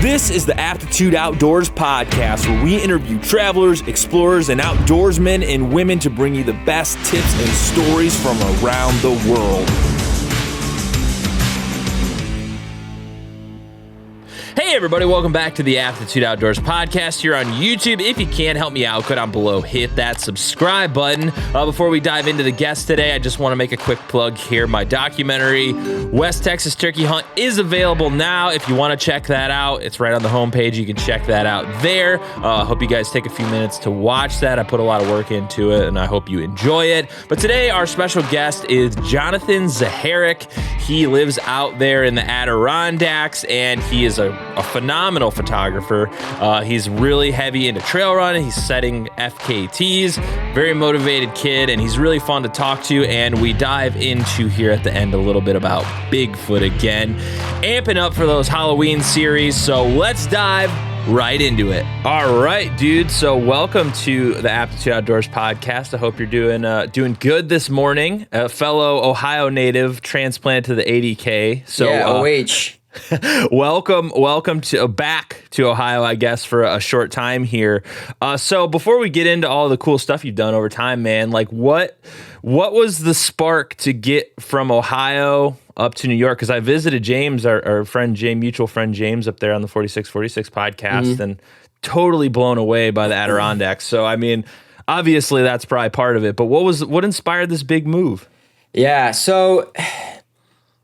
This is the Aptitude Outdoors podcast, where we interview travelers, explorers, and outdoorsmen and women to bring you the best tips and stories from around the world. Hey everybody, welcome back to the Aptitude Outdoors podcast here on YouTube. If you can, help me out, go down below, hit that subscribe button. Before we dive into the guest today, I just want to make a quick plug here. My documentary, West Texas Turkey Hunt, is available now. If you want to check that out, it's right on the homepage. You can check that out there. Hope you guys take a few minutes to watch that. I put a lot of work into it, and I hope you enjoy it. But today, our special guest is Jonathan Zaharek. He lives out there in the Adirondacks, and he is a phenomenal photographer. He's really heavy into trail running. He's setting FKTs, very motivated kid, and he's really fun to talk to. And we dive into here at the end a little bit about Bigfoot again, amping up for those Halloween series. So let's dive right into it. All right, dude. So welcome to the Aptitude Outdoors podcast. I hope you're doing good this morning. A fellow Ohio native transplanted to the ADK. So yeah, OH. welcome to back to Ohio, I guess, for a short time here. So before we get into all the cool stuff you've done over time, man, like what was the spark to get from Ohio up to New York? Because I visited James, our friend, mutual friend James, up there on the 4646 podcast, and totally blown away by the Adirondacks. So I mean, obviously that's probably part of it. But what inspired this big move? Yeah, so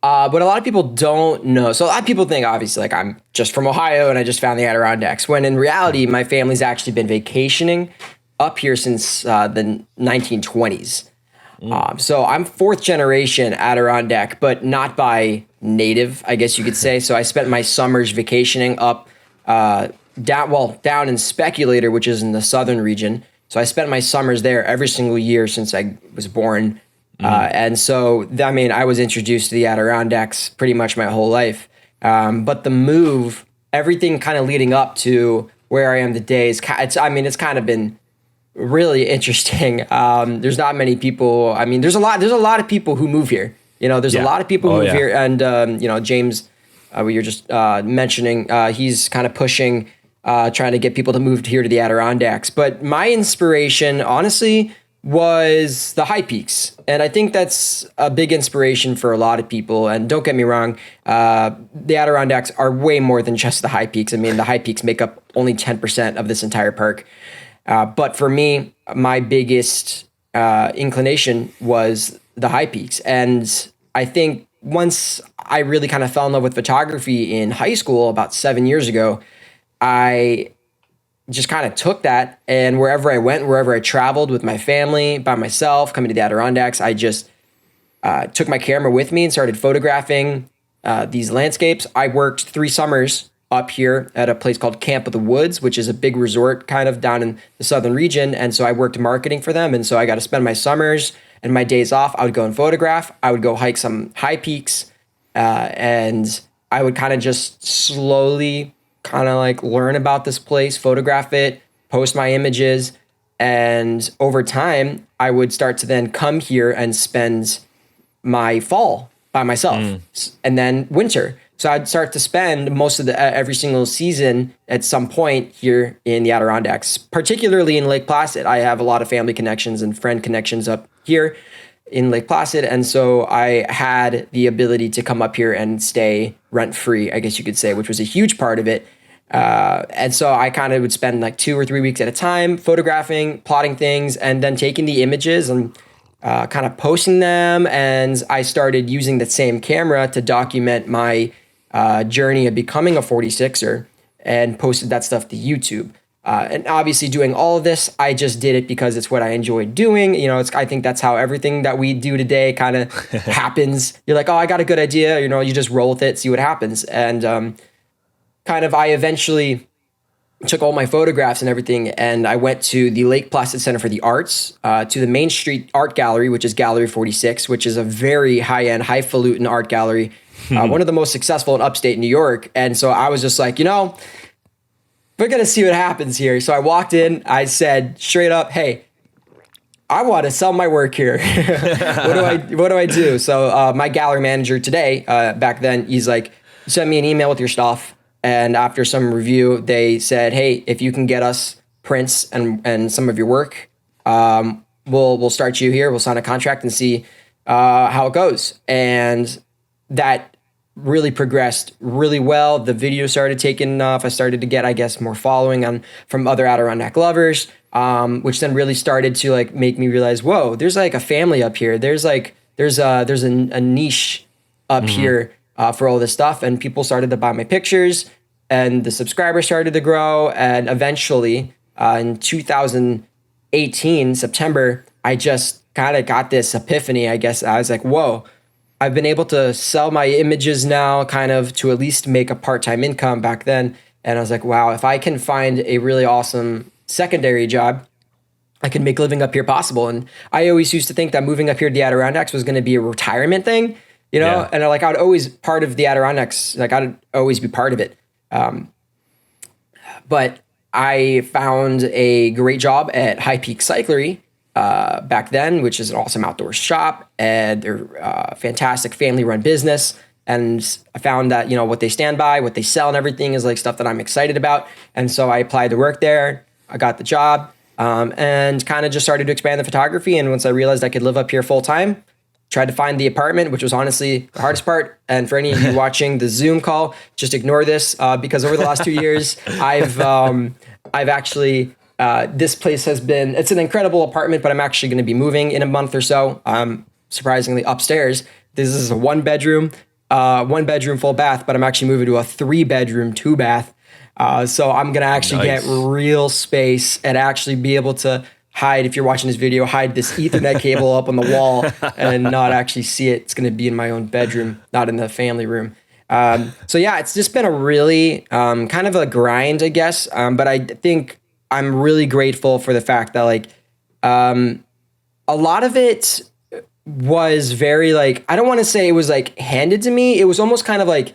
what a lot of people don't know, so a lot of people think, obviously, like I'm just from Ohio and I just found the Adirondacks, when in reality, my family's actually been vacationing up here since the 1920s. So I'm fourth generation Adirondack, but not by native, I guess you could say. So I spent my summers vacationing up down in Speculator, which is in the southern region. So I spent my summers there every single year since I was born. And so, I mean, I was introduced to the Adirondacks pretty much my whole life. But the move, everything kind of leading up to where I am today, it's kind of been really interesting. There's not many people. I mean, there's a lot of people who move here. You know, there's a lot of people who move here. And, James, we were just mentioning, he's kind of pushing, trying to get people to move here to the Adirondacks. But my inspiration, honestly, was the high peaks. And I think that's a big inspiration for a lot of people. And don't get me wrong, the Adirondacks are way more than just the high peaks. I mean, the high peaks make up only 10% of this entire park. But for me, my biggest inclination was the high peaks. And I think once I really kind of fell in love with photography in high school about 7 years ago, I just kind of took that, and wherever I went, wherever I traveled with my family, by myself, coming to the Adirondacks, I just took my camera with me and started photographing these landscapes. I worked 3 summers up here at a place called Camp of the Woods, which is a big resort kind of down in the southern region. And so I worked marketing for them. And so I got to spend my summers and my days off. I would go and photograph. I would go hike some high peaks, and I would kind of just slowly kind of like learn about this place, photograph it, post my images. And over time, I would start to then come here and spend my fall by myself and then winter. So I'd start to spend most of every single season at some point here in the Adirondacks, particularly in Lake Placid. I have a lot of family connections and friend connections up here in Lake Placid. And so I had the ability to come up here and stay rent-free, I guess you could say, which was a huge part of it. And so I kind of would spend like 2 or 3 weeks at a time photographing, plotting things, and then taking the images and kind of posting them. And I started using the same camera to document my journey of becoming a 46er and posted that stuff to YouTube. And obviously doing all of this, I just did it because it's what I enjoyed doing. You know, I think that's how everything that we do today kind of happens. You're like, oh, I got a good idea. You know, you just roll with it, see what happens. And I eventually took all my photographs and everything, and I went to the Lake Placid Center for the Arts, to the Main Street Art Gallery, which is Gallery 46, which is a very high-end, highfalutin art gallery, one of the most successful in upstate New York. And so I was just like, you know, we're going to see what happens here. So I walked in, I said straight up, hey, I want to sell my work here. What do I do? So my gallery manager today, back then, he's like, send me an email with your stuff. And after some review, they said, hey, if you can get us prints and some of your work, we'll start you here. We'll sign a contract and see how it goes. And that really progressed really well. The video started taking off. I started to get, I guess, more following from other Adirondack lovers, which then really started to like make me realize, whoa, there's like a family up here. There's a niche up here for all this stuff. And people started to buy my pictures, and the subscribers started to grow. And eventually, in 2018, September, I just kind of got this epiphany. I guess I was like, whoa, I've been able to sell my images now kind of to at least make a part-time income back then. And I was like, wow, if I can find a really awesome secondary job, I can make living up here possible. And I always used to think that moving up here to the Adirondacks was going to be a retirement thing, you know? Yeah. And like, I'd always part of the Adirondacks, like I'd always be part of it. But I found a great job at High Peak Cyclery back then, which is an awesome outdoor shop, and they're a fantastic family-run business. And I found that, you know, what they stand by, what they sell and everything is like stuff that I'm excited about. And so I applied to work there. I got the job, and kind of just started to expand the photography. And once I realized I could live up here full time, tried to find the apartment, which was honestly the hardest part. And for any of you watching the Zoom call, just ignore this because over the last 2 years, I've actually, this place it's an incredible apartment, but I'm actually going to be moving in a month or so. Surprisingly upstairs. This is a one bedroom full bath, but I'm actually moving to a 3-bedroom 2-bath. So I'm going to actually get real space and actually be able to hide, if you're watching this video, hide this Ethernet cable up on the wall and not actually see it. It's going to be in my own bedroom, not in the family room. So yeah, it's just been a really kind of a grind, I guess. But I think I'm really grateful for the fact that like a lot of it was very like, I don't want to say it was like handed to me. It was almost kind of like,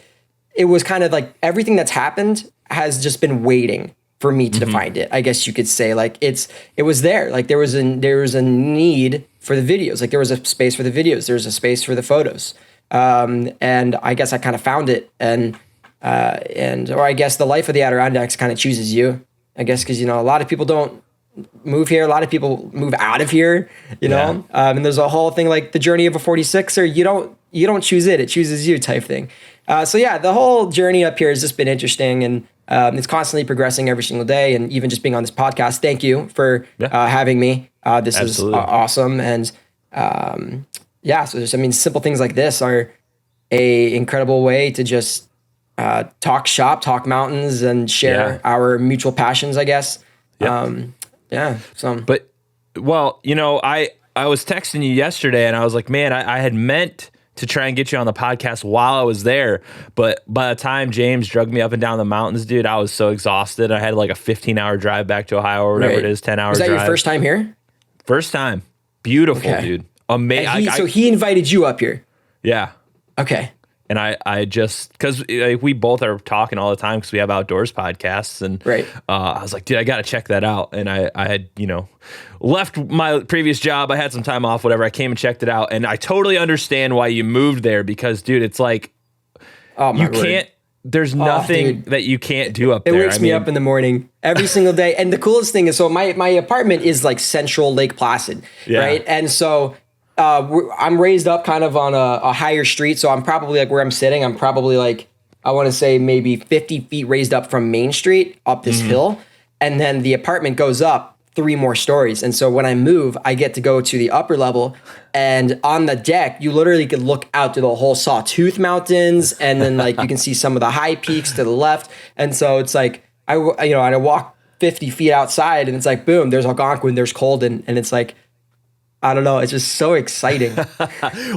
everything that's happened has just been waiting for me to find it. I guess you could say like it was there. Like there was a need for the videos. Like there was a space for the videos. There was a space for the photos. And I guess I kind of found it, or I guess the life of the Adirondacks kind of chooses you, I guess. Cause you know, a lot of people don't move here. A lot of people move out of here, you know? And there's a whole thing like the journey of a 46er. You don't choose it chooses you type thing. So yeah, the whole journey up here has just been interesting, and it's constantly progressing every single day. And even just being on this podcast, thank you for having me. This Absolutely. Is awesome. And so just, I mean, simple things like this are a incredible way to just talk shop, talk mountains, and share our mutual passions, I guess. But, well, you know, I was texting you yesterday, and I was like, man, I had meant to try and get you on the podcast while I was there. But by the time James drugged me up and down the mountains, dude, I was so exhausted. I had like a 15-hour drive back to Ohio or whatever it is, 10 hours drive. Was that your first time here? First time. Beautiful, dude. Amazing. So he invited you up here? Yeah. Okay. And I just, because we both are talking all the time because we have outdoors podcasts. And I was like, dude, I got to check that out. And I had, you know, left my previous job. I had some time off, whatever. I came and checked it out. And I totally understand why you moved there because, dude, it's like, there's nothing that you can't do up there. It wakes me up in the morning every single day. And the coolest thing is, so my apartment is like central Lake Placid, right? And so I'm raised up kind of on a higher street. So I'm probably like where I'm sitting, I'm probably like, I want to say maybe 50 feet raised up from Main Street up this hill. And then the apartment goes up 3 more stories. And so when I move, I get to go to the upper level, and on the deck, you literally could look out to the whole Sawtooth Mountains. And then like, you can see some of the high peaks to the left. And so it's like, I walk 50 feet outside, and it's like, boom, there's Algonquin, there's Colden. And it's like, I don't know. It's just so exciting.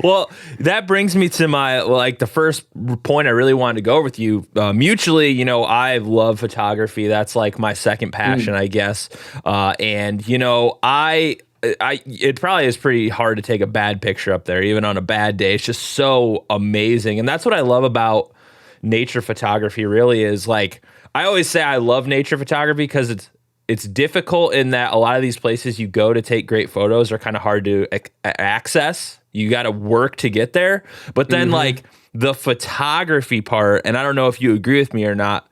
Well, that brings me to the first point I really wanted to go over with you. Mutually, you know, I love photography. That's like my second passion, I guess. And, you know, it probably is pretty hard to take a bad picture up there, even on a bad day. It's just so amazing. And that's what I love about nature photography, really, is like, I always say I love nature photography because it's difficult in that a lot of these places you go to take great photos are kind of hard to access. You got to work to get there. But then like the photography part, and I don't know if you agree with me or not,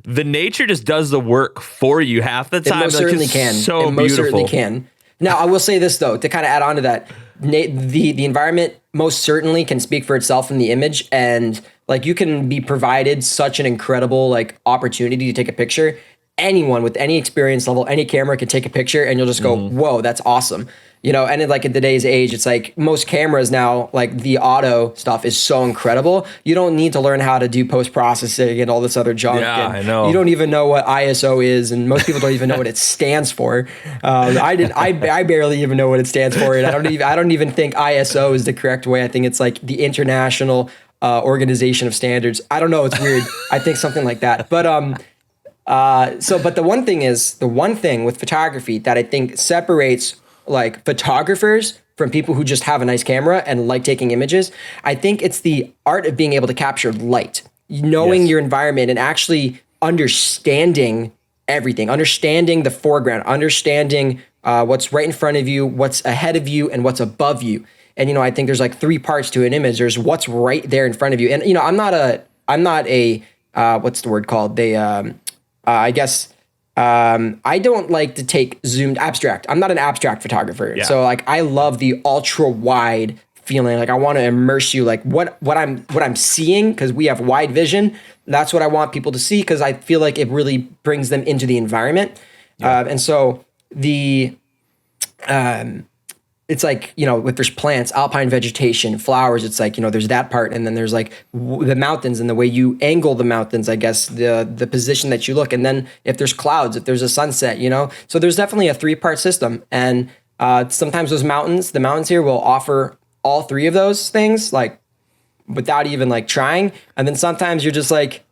the nature just does the work for you half the time. It most certainly can. So it most beautiful. certainly can. Now, I will say this though, to kind of add on to that, the environment most certainly can speak for itself in the image, and like you can be provided such an incredible like opportunity to take a picture. Anyone with any experience level, any camera can take a picture, and you'll just go, "Whoa, that's awesome!" You know. And like at today's age, it's like most cameras now, like the auto stuff is so incredible. You don't need to learn how to do post processing and all this other junk. Yeah, and I know. You don't even know what ISO is, and most people don't even know what it stands for. I barely even know what it stands for, and I don't even think ISO is the correct way. I think it's like the International Organization of Standards. I don't know. It's weird. I think something like that. But but the one thing with photography that I think separates like photographers from people who just have a nice camera and like taking images, I think it's the art of being able to capture light, knowing your environment and actually understanding everything, understanding the foreground, understanding what's right in front of you, what's ahead of you, and what's above you. And, you know, I think there's like three parts to an image. There's what's right there in front of you. And, you know, I'm not a what's the word called? I don't like to take zoomed abstract. I'm not an abstract photographer. Yeah. So like I love the ultra wide feeling. Like I want to immerse you like what I'm seeing, because we have wide vision. That's what I want people to see, because I feel like it really brings them into the environment. Yeah. And so it's like, you know, if there's plants, alpine vegetation, flowers, it's like, you know, there's that part. And then there's like the mountains and the way you angle the mountains, I guess, the position that you look. And then if there's clouds, if there's a sunset, you know, so there's definitely a 3-part system. And sometimes the mountains here will offer all three of those things, like without even like trying. And then sometimes you're just like,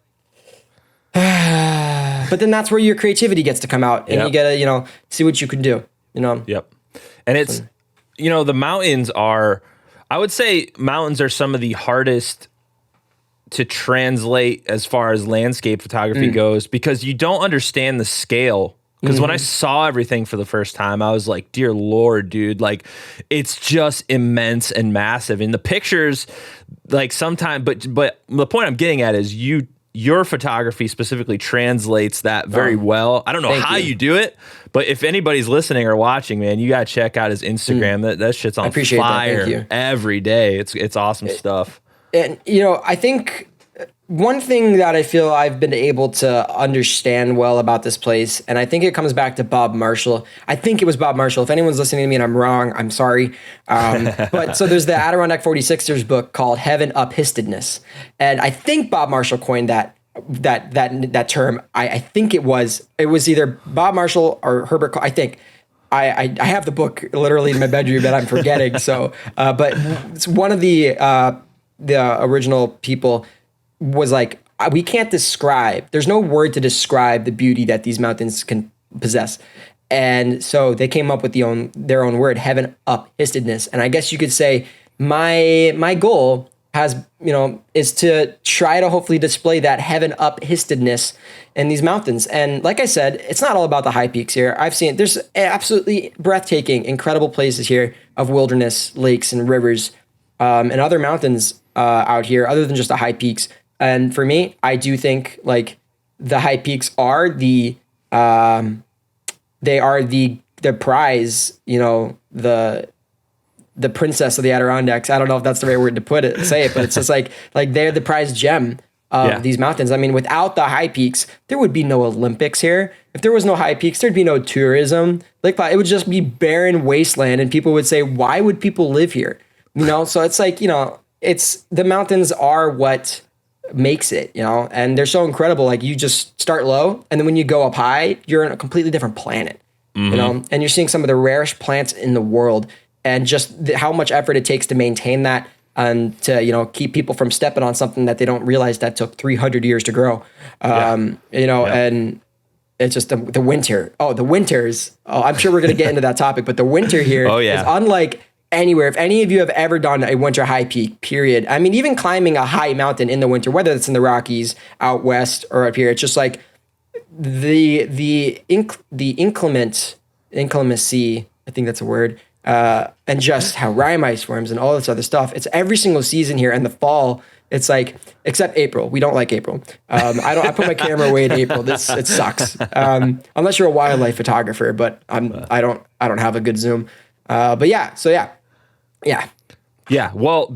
but then that's where your creativity gets to come out, and you gotta, you know, see what you can do, you know? Yep. And it's, you know, the mountains are, I would say mountains are some of the hardest to translate as far as landscape photography goes, because you don't understand the scale. Because when I saw everything for the first time, I was like, dear Lord, dude, like it's just immense and massive. In the pictures, like sometimes, but the point I'm getting at is your photography specifically translates that very well. I don't know how you do it, but if anybody's listening or watching, man, you gotta check out his Instagram. That shit's on fire every day. It's awesome stuff. And you know, I think one thing that I feel I've been able to understand well about this place, and I think it comes back to Bob Marshall. I think it was Bob Marshall. If anyone's listening to me and I'm wrong, I'm sorry. But so there's the Adirondack 46ers book called Heaven Uphistedness. And I think Bob Marshall coined that term. I think it was either Bob Marshall or Herbert. I think I have the book literally in my bedroom that I'm forgetting. So, but it's one of the original people was like, we can't describe, there's no word to describe the beauty that these mountains can possess. And so they came up with their own word, heaven uphistedness. And I guess you could say my goal is to try to hopefully display that heaven uphistedness in these mountains. And like I said, it's not all about the high peaks here. There's absolutely breathtaking, incredible places here of wilderness, lakes and rivers, and other mountains out here other than just the high peaks. And for me, I do think like the high peaks are the prize, you know, the princess of the Adirondacks. I don't know if that's the right word to say it, but it's just like they're the prized gem of these mountains. I mean, without the high peaks, there would be no Olympics here. If there was no high peaks, there'd be no tourism. Like it would just be barren wasteland, and people would say, why would people live here? You know, so it's like, you know, it's the mountains are what makes it, you know, and they're so incredible. Like you just start low, and then when you go up high, you're in a completely different planet, you know, and you're seeing some of the rarest plants in the world, and just how much effort it takes to maintain that and to, you know, keep people from stepping on something that they don't realize that took 300 years to grow. You know, and it's just the winter. Oh, the winters. Oh, I'm sure we're going to get into that topic, but the winter here is unlike anywhere. If any of you have ever done a winter high peak, period. I mean, even climbing a high mountain in the winter, whether it's in the Rockies, out west, or up here, it's just like the inclemency, I think that's a word, and just how rime ice forms and all this other stuff. It's every single season here, and the fall It's like, except April. We don't like April. I put my camera away in April. It sucks. Unless you're a wildlife photographer, but I don't have a good zoom. But yeah, so yeah. Yeah. Well,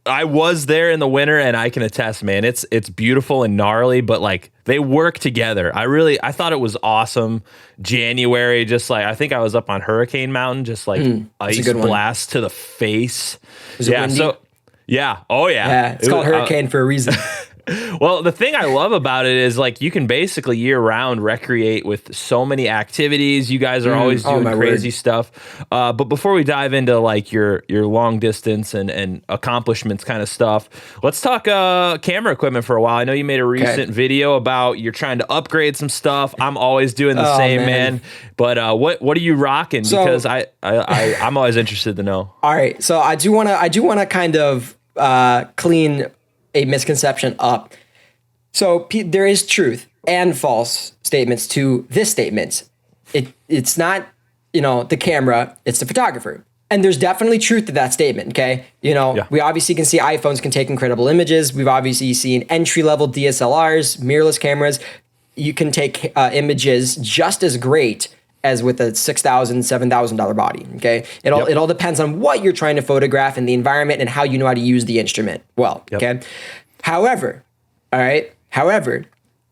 I was there in the winter and I can attest, man, it's beautiful and gnarly, but like they work together. I thought it was awesome. January, just like, I think I was up on Hurricane Mountain, just like ice blast to the face. Was it windy? Yeah. Oh yeah. Yeah. It's called Hurricane for a reason. Well, the thing I love about it is like you can basically year round recreate with so many activities. You guys are always doing crazy stuff. But before we dive into like your long distance and accomplishments kind of stuff, let's talk camera equipment for a while. I know you made a recent video about you're trying to upgrade some stuff. I'm always doing the same, man. But what are you rocking? Because I'm always interested to know. All right, so I do want to kind of clean a misconception up. So there is truth and false statements to this statement. It's not, the camera, it's the photographer. And there's definitely truth to that statement, okay? We obviously can see iPhones can take incredible images. We've obviously seen entry-level DSLRs, mirrorless cameras. You can take images just as great as with a $6,000, $7,000 body, okay? It all depends on what you're trying to photograph and the environment and how you know how to use the instrument well, okay? However,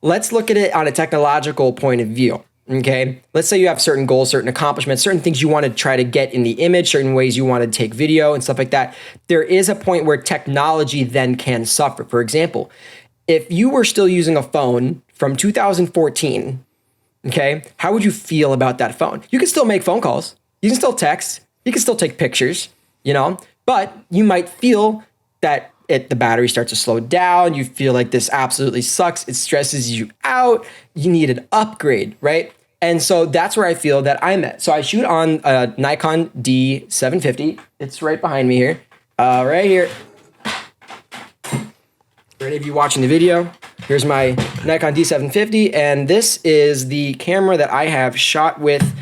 let's look at it on a technological point of view, okay? Let's say you have certain goals, certain accomplishments, certain things you want to try to get in the image, certain ways you want to take video and stuff like that. There is a point where technology then can suffer. For example, if you were still using a phone from 2014, okay, how would you feel about that phone? You can still make phone calls. You can still text. You can still take pictures, but you might feel that the battery starts to slow down. You feel like this absolutely sucks. It stresses you out. You need an upgrade, right? And so that's where I feel that I'm at. So I shoot on a Nikon D750. It's right behind me here, right here. For any of you watching the video, here's my Nikon D750, and this is the camera that I have shot with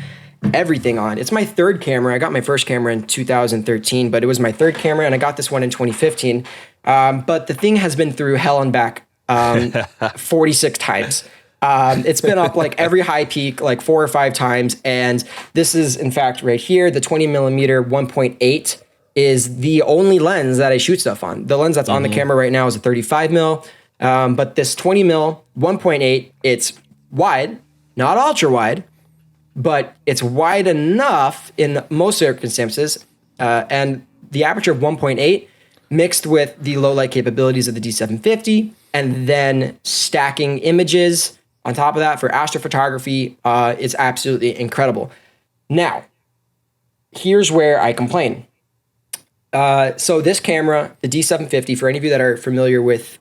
everything on. It's my third camera. I got my first camera in 2013, but it was my third camera, and I got this one in 2015. But the thing has been through hell and back 46 times. It's been up like every high peak like 4 or 5 times, and this is, in fact, right here, the 20 millimeter 1.8 is the only lens that I shoot stuff on. The lens that's on the camera right now is a 35 mil. But this 20 mil 1.8, it's wide, not ultra wide, but it's wide enough in most circumstances. And the aperture of 1.8 mixed with the low light capabilities of the D750, and then stacking images on top of that for astrophotography, it's absolutely incredible. Now, here's where I complain. So this camera, the D750, for any of you that are familiar with,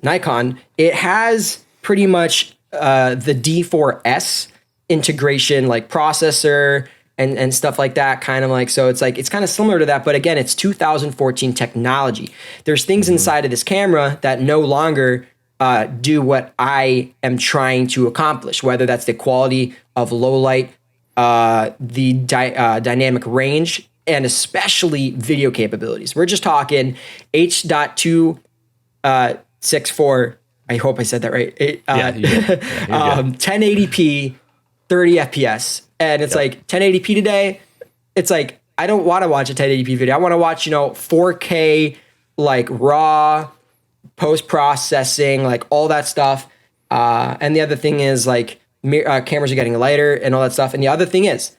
Nikon, it has pretty much the D4S integration, like processor and stuff like that, kind of like, so it's kind of similar to that, but again, it's 2014 technology. There's things inside of this camera that no longer do what I am trying to accomplish, whether that's the quality of low light, the dynamic range, and especially video capabilities. We're just talking H.264. I hope I said that right. 1080p, 30 FPS. And it's like 1080p today. It's like, I don't want to watch a 1080p video. I want to watch, 4K, like raw, post-processing, like all that stuff. And the other thing is like cameras are getting lighter and all that stuff. And the other thing is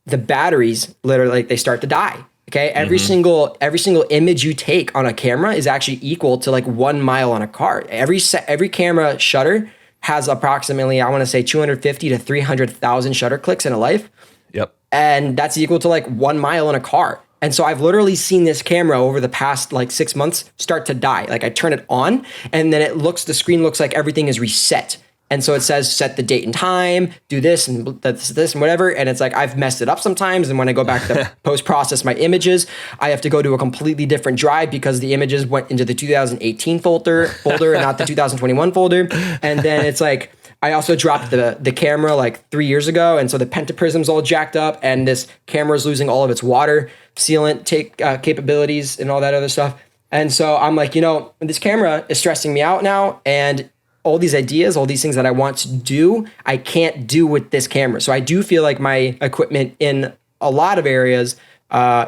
the batteries literally, they start to die. Okay. Every single image you take on a camera is actually equal to like 1 mile on a car. Every camera shutter has approximately, I want to say 250 to 300,000 shutter clicks in a life. Yep. And that's equal to like 1 mile in a car. And so I've literally seen this camera over the past like 6 months start to die. Like I turn it on and then the screen looks like everything is reset. And so it says, set the date and time, do this and this and whatever. And it's like, I've messed it up sometimes. And when I go back to post-process my images, I have to go to a completely different drive because the images went into the 2018 folder and not the 2021 folder. And then it's like, I also dropped the camera like 3 years ago. And so the pentaprism's all jacked up and this camera's losing all of its water sealant capabilities and all that other stuff. And so I'm like, this camera is stressing me out now. And all these ideas, all these things that I want to do, I can't do with this camera. So I do feel like my equipment in a lot of areas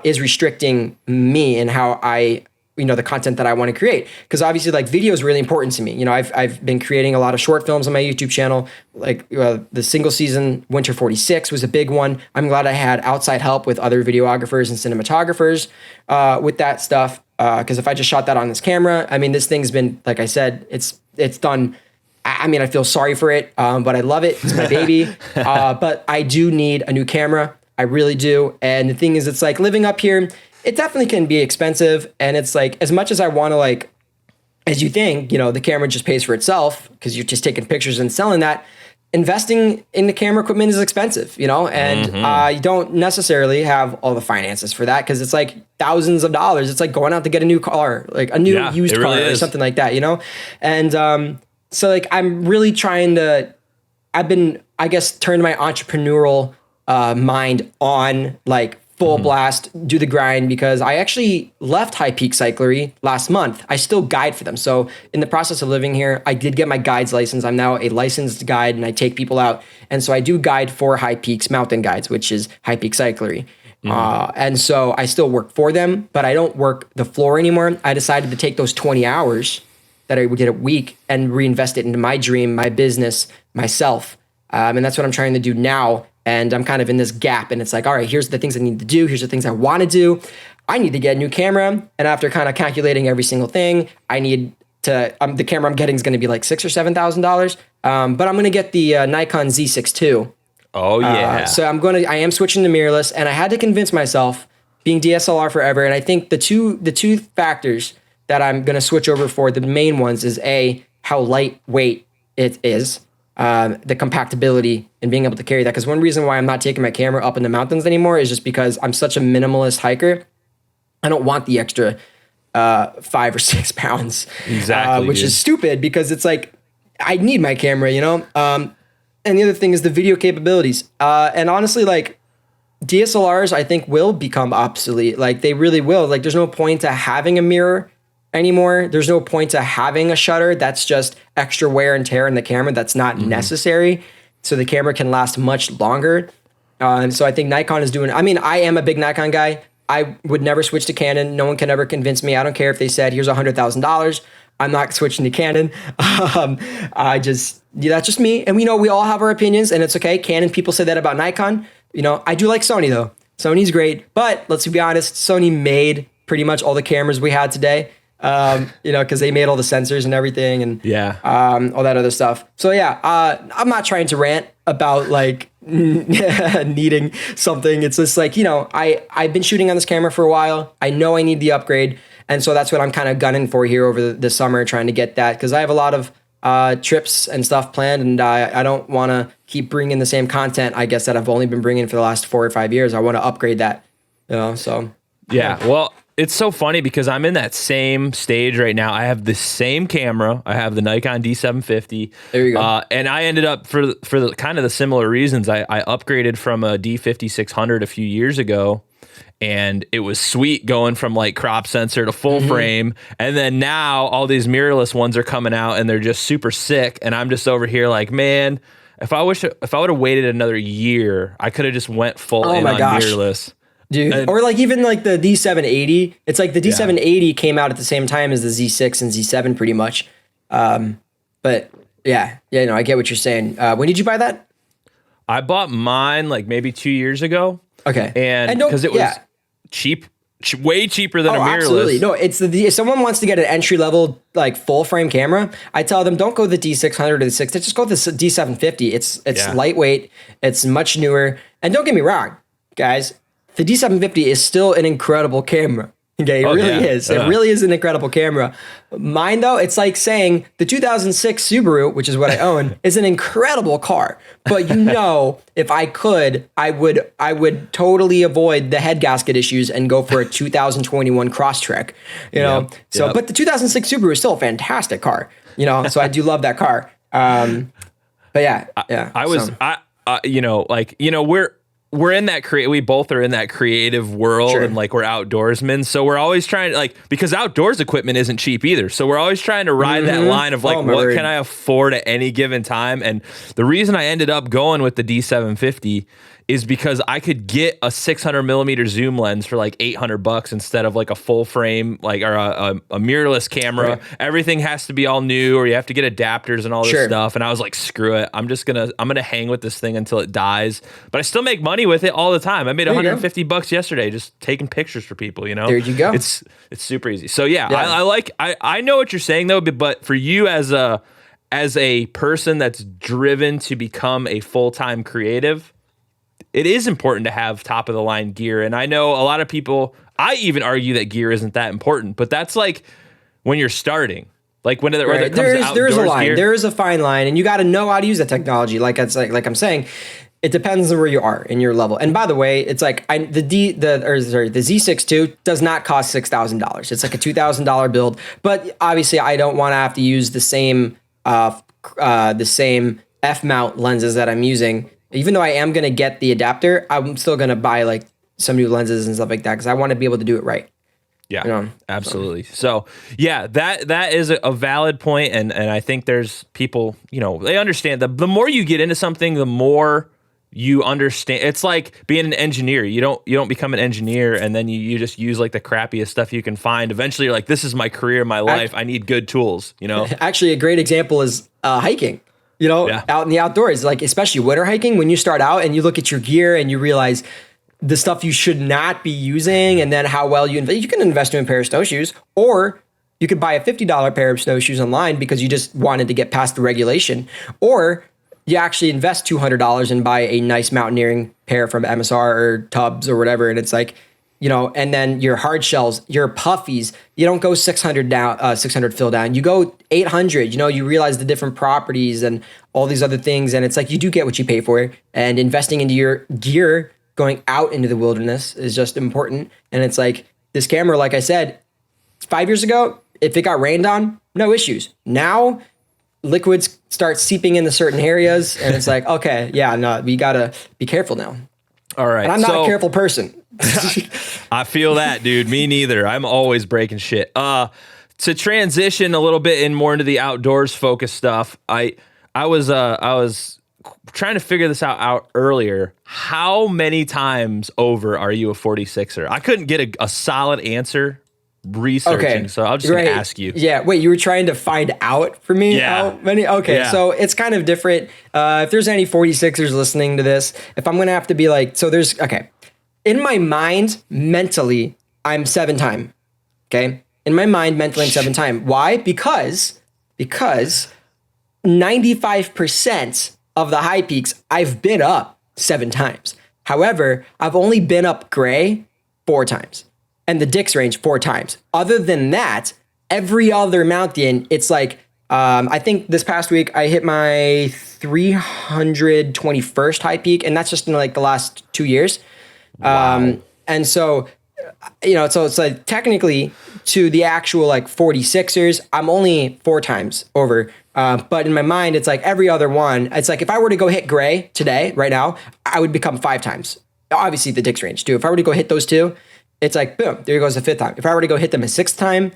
is restricting me in how I, the content that I want to create. Because obviously, like, video is really important to me. I've been creating a lot of short films on my YouTube channel. Like the single season Winter 46 was a big one. I'm glad I had outside help with other videographers and cinematographers with that stuff. Because if I just shot that on this camera, I mean, this thing's been, like I said, it's done. I mean, I feel sorry for it, but I love it. It's my baby. But I do need a new camera. I really do. And the thing is, it's like living up here, it definitely can be expensive. And it's like, as much as I want to, like, as you think, the camera just pays for itself because you're just taking pictures and selling that. Investing in the camera equipment is expensive, and you don't necessarily have all the finances for that because it's like thousands of dollars. It's like going out to get a new car, like a new used car or something like that, And so, like, I'm really trying to, I've been, I guess, turned my entrepreneurial mind on, like, full blast, do the grind, because I actually left High Peak Cyclery last month. I still guide for them. So in the process of living here, I did get my guide's license. I'm now a licensed guide and I take people out. And so I do guide for High Peaks Mountain Guides, which is High Peak Cyclery. And so I still work for them, but I don't work the floor anymore. I decided to take those 20 hours that I did a week and reinvest it into my dream, my business, myself. And that's what I'm trying to do now. And I'm kind of in this gap, and it's like, all right, here's the things I need to do. Here's the things I want to do. I need to get a new camera. And after kind of calculating every single thing, I need to, the camera I'm getting is going to be like $6,000 or $7,000. But I'm going to get the Nikon Z6 II. Oh yeah. So I am switching to mirrorless, and I had to convince myself, being DSLR forever. And I think the two factors that I'm going to switch over for, the main ones, is how lightweight it is. The compactability and being able to carry that. Because one reason why I'm not taking my camera up in the mountains anymore is just because I'm such a minimalist hiker. I don't want the extra 5 or 6 pounds. Exactly. Which is stupid because it's like, I need my camera, And the other thing is the video capabilities. And honestly, like, DSLRs, I think, will become obsolete. Like, they really will. Like, there's no point to having a mirror anymore. There's no point to having a shutter. That's just extra wear and tear in the camera. That's not necessary. So the camera can last much longer. So I think Nikon is doing, I mean, I am a big Nikon guy. I would never switch to Canon. No one can ever convince me. I don't care if they said, here's $100,000. I'm not switching to Canon. That's just me. And we know we all have our opinions, and it's okay. Canon people say that about Nikon. I do like Sony though. Sony's great, but let's be honest, Sony made pretty much all the cameras we had today. Because they made all the sensors and everything, and all that other stuff. So I'm not trying to rant about, like, needing something. It's just like, I've been shooting on this camera for a while. I know I need the upgrade, and so that's what I'm kind of gunning for here over the summer, trying to get that, because I have a lot of trips and stuff planned, and I don't want to keep bringing the same content, I guess, that I've only been bringing for the last 4 or 5 years. I want to upgrade that, so. Yeah, well, it's so funny because I'm in that same stage right now. I have the same camera. I have the Nikon D750. There you go. And I ended up, for the kind of the similar reasons, I upgraded from a D5600 a few years ago. And it was sweet going from, like, crop sensor to full frame. And then now all these mirrorless ones are coming out and they're just super sick. And I'm just over here like, man, if I would have waited another year, I could have just went full in on mirrorless. Dude, or like even like the D780, it's like the D780 came out at the same time as the Z6 and Z7 pretty much. But I get what you're saying. When did you buy that? I bought mine like maybe 2 years ago. Okay. And because it was cheap, way cheaper than a mirrorless. Absolutely. No, it's if someone wants to get an entry level, like, full frame camera, I tell them, don't go the D600 or the 6, just go the D750. It's lightweight. It's much newer. And don't get me wrong, guys. The D750 is still an incredible camera. Okay, it really is. It really is an incredible camera. Mine, though, it's like saying the 2006 Subaru, which is what I own, is an incredible car. But if I could, I would totally avoid the head gasket issues and go for a 2021 Crosstrek. But the 2006 Subaru is still a fantastic car. So I do love that car. we're in that we both are in that creative world, Sure. and like we're outdoorsmen, so we're always trying to like, because outdoors equipment isn't cheap either, so we're always trying to ride that line of like, Oh, my what word. can I afford at any given time? And the reason I ended up going with the D750 is because I could get a 600 millimeter zoom lens for like $800 instead of like a full frame, like, or a mirrorless camera. Right. Everything has to be all new, or you have to get adapters and all this Sure. stuff. And I was like, screw it. I'm gonna hang with this thing until it dies. But I still make money with it all the time. I made There you go. $150 yesterday just taking pictures for people, you know? There you go. It's super easy. So yeah, Yeah. I know what you're saying though, but for you as a person that's driven to become a full-time creative, it is important to have top of the line gear. And I know a lot of people, I even argue that gear isn't that important, but that's like when you're starting, like when it Right. comes to outdoors There is a line. gear. There is a fine line, and you got to know how to use that technology. Like I'm saying, it depends on where you are in your level. And by the way, it's like the Z6 II does not cost $6,000. It's like a $2,000 build. But obviously, I don't want to have to use the same F mount lenses that I'm using. Even though I am going to get the adapter, I'm still going to buy like some new lenses and stuff like that because I want to be able to do it right. Yeah, You know, absolutely. So yeah, that is a valid point, and I think there's people, you know, they understand the more you get into something, the more you understand. It's like being an engineer. You don't become an engineer and then you just use like the crappiest stuff you can find. Eventually, you're like, this is my career, my life. I need good tools. You know. Actually, a great example is hiking. You know, out in the outdoors, like especially winter hiking, when you start out and you look at your gear and you realize the stuff you should not be using, and then how well you can invest in a pair of snowshoes, or you could buy a $50 pair of snowshoes online because you just wanted to get past the regulation, or you actually invest $200 and buy a nice mountaineering pair from MSR or Tubbs or whatever, and it's like, you know, and then your hard shells, your puffies, you don't go 600 down, 600 fill down. You go 800. You know, you realize the different properties and all these other things, and it's like you do get what you pay for. And investing into your gear, going out into the wilderness, is just important. And it's like this camera, like I said, 5 years ago, if it got rained on, no issues. Now, liquids start seeping into certain areas, and it's like, okay, yeah, no, we gotta be careful now. All right, And I'm not a careful person. I feel that, dude. Me neither. I'm always breaking shit. To transition a little bit in more into the outdoors focused stuff, I was trying to figure this out earlier. How many times over are you a 46er? I couldn't get a solid answer researching, so I'm just gonna ask you. Yeah, wait, you were trying to find out for me how many? Okay, so it's kind of different. If there's any 46ers listening to this, if I'm gonna have to be like, so there's, okay, in my mind, mentally, I'm 7-time. Okay, in my mind, mentally, I'm 7-time. Why? Because 95% of the high peaks I've been up 7 times. However, I've only been up Gray 4 times and the Dix Range 4 times. Other than that, every other mountain, it's like, I think this past week I hit my 321st high peak, and that's just in like the last 2 years. Wow. And so, you know, so it's like technically to the actual like 46ers, I'm only 4 times over. But in my mind, it's like every other one. It's like if I were to go hit Gray today, right now, I would become 5 times. Obviously, the Dix Range too. If I were to go hit those 2, it's like boom, there goes the 5th time. If I were to go hit them a 6th time,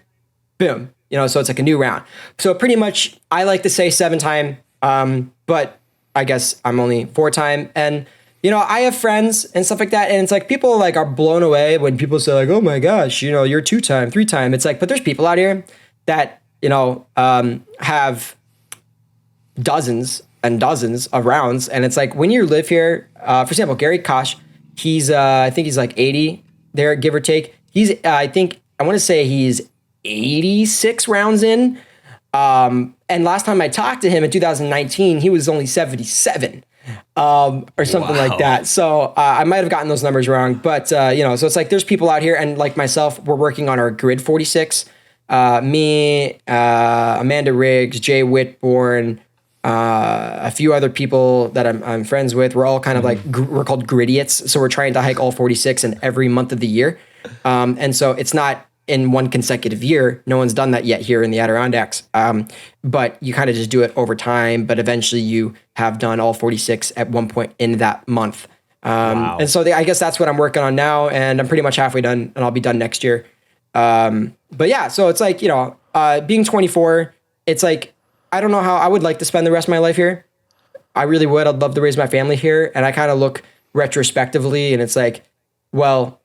boom, you know. So it's like a new round. So pretty much, I like to say 7-time, but I guess I'm only 4-time. And you know, I have friends and stuff like that, and it's like people like are blown away when people say like, "Oh my gosh, you know, you're 2-time, 3-time." It's like, but there's people out here that, you know, have dozens and dozens of rounds, and it's like when you live here. For example, Gary Kosh, he's I think he's like 80 there, give or take. He's I think I want to say he's 86 rounds in. And last time I talked to him in 2019, he was only 77. Or something like that. So I might have gotten those numbers wrong, but you know, so it's like there's people out here, and like myself, we're working on our Grid 46. Me, Amanda Riggs, Jay Whitborn, a few other people that I'm friends with. We're all kind of like we're called Gridiots, so we're trying to hike all 46 in every month of the year. And so it's not in one consecutive year. No one's done that yet here in the Adirondacks. But you kind of just do it over time, but eventually you have done all 46 at one point in that month. Wow. And so I guess that's what I'm working on now, and I'm pretty much halfway done, and I'll be done next year. But yeah, so it's like, being 24, it's like, I don't know how I would like to spend the rest of my life here. I really would. I'd love to raise my family here. And I kind of look retrospectively, and it's like, well,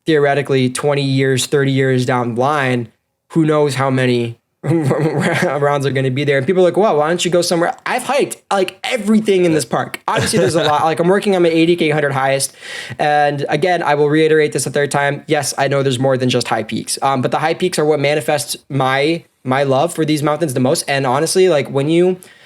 theoretically 20 years, 30 years down the line, who knows how many rounds are going to be there. And people are like, well, why don't you go somewhere? I've hiked like everything in this park. Obviously there's a lot, like I'm working on my 80K highest. And again, I will reiterate this a third time. Yes, I know there's more than just high peaks. But the high peaks are what manifests my love for these mountains the most. And honestly, like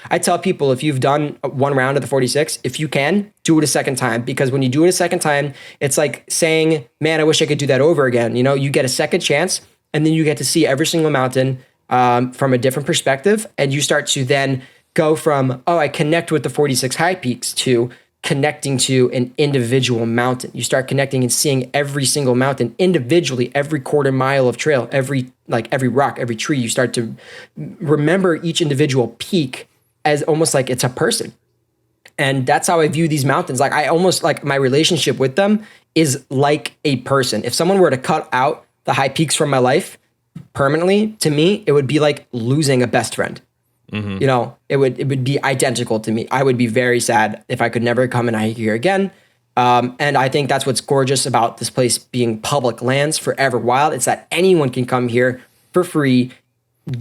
I tell people, if you've done one round of the 46, if you can, do it a second time. Because when you do it a second time, it's like saying, man, I wish I could do that over again. You get a second chance, and then you get to see every single mountain from a different perspective. And you start to then go from, oh, I connect with the 46 high peaks, to connecting to an individual mountain. You start connecting and seeing every single mountain individually, every quarter mile of trail, every rock, every tree. You start to remember each individual peak as almost like it's a person. And that's how I view these mountains. Like I almost like my relationship with them is like a person. If someone were to cut out the high peaks from my life permanently, to me, it would be like losing a best friend. Mm-hmm. It would be identical to me. I would be very sad if I could never come and hike here again. And I think that's what's gorgeous about this place being public lands, forever wild. It's that anyone can come here for free,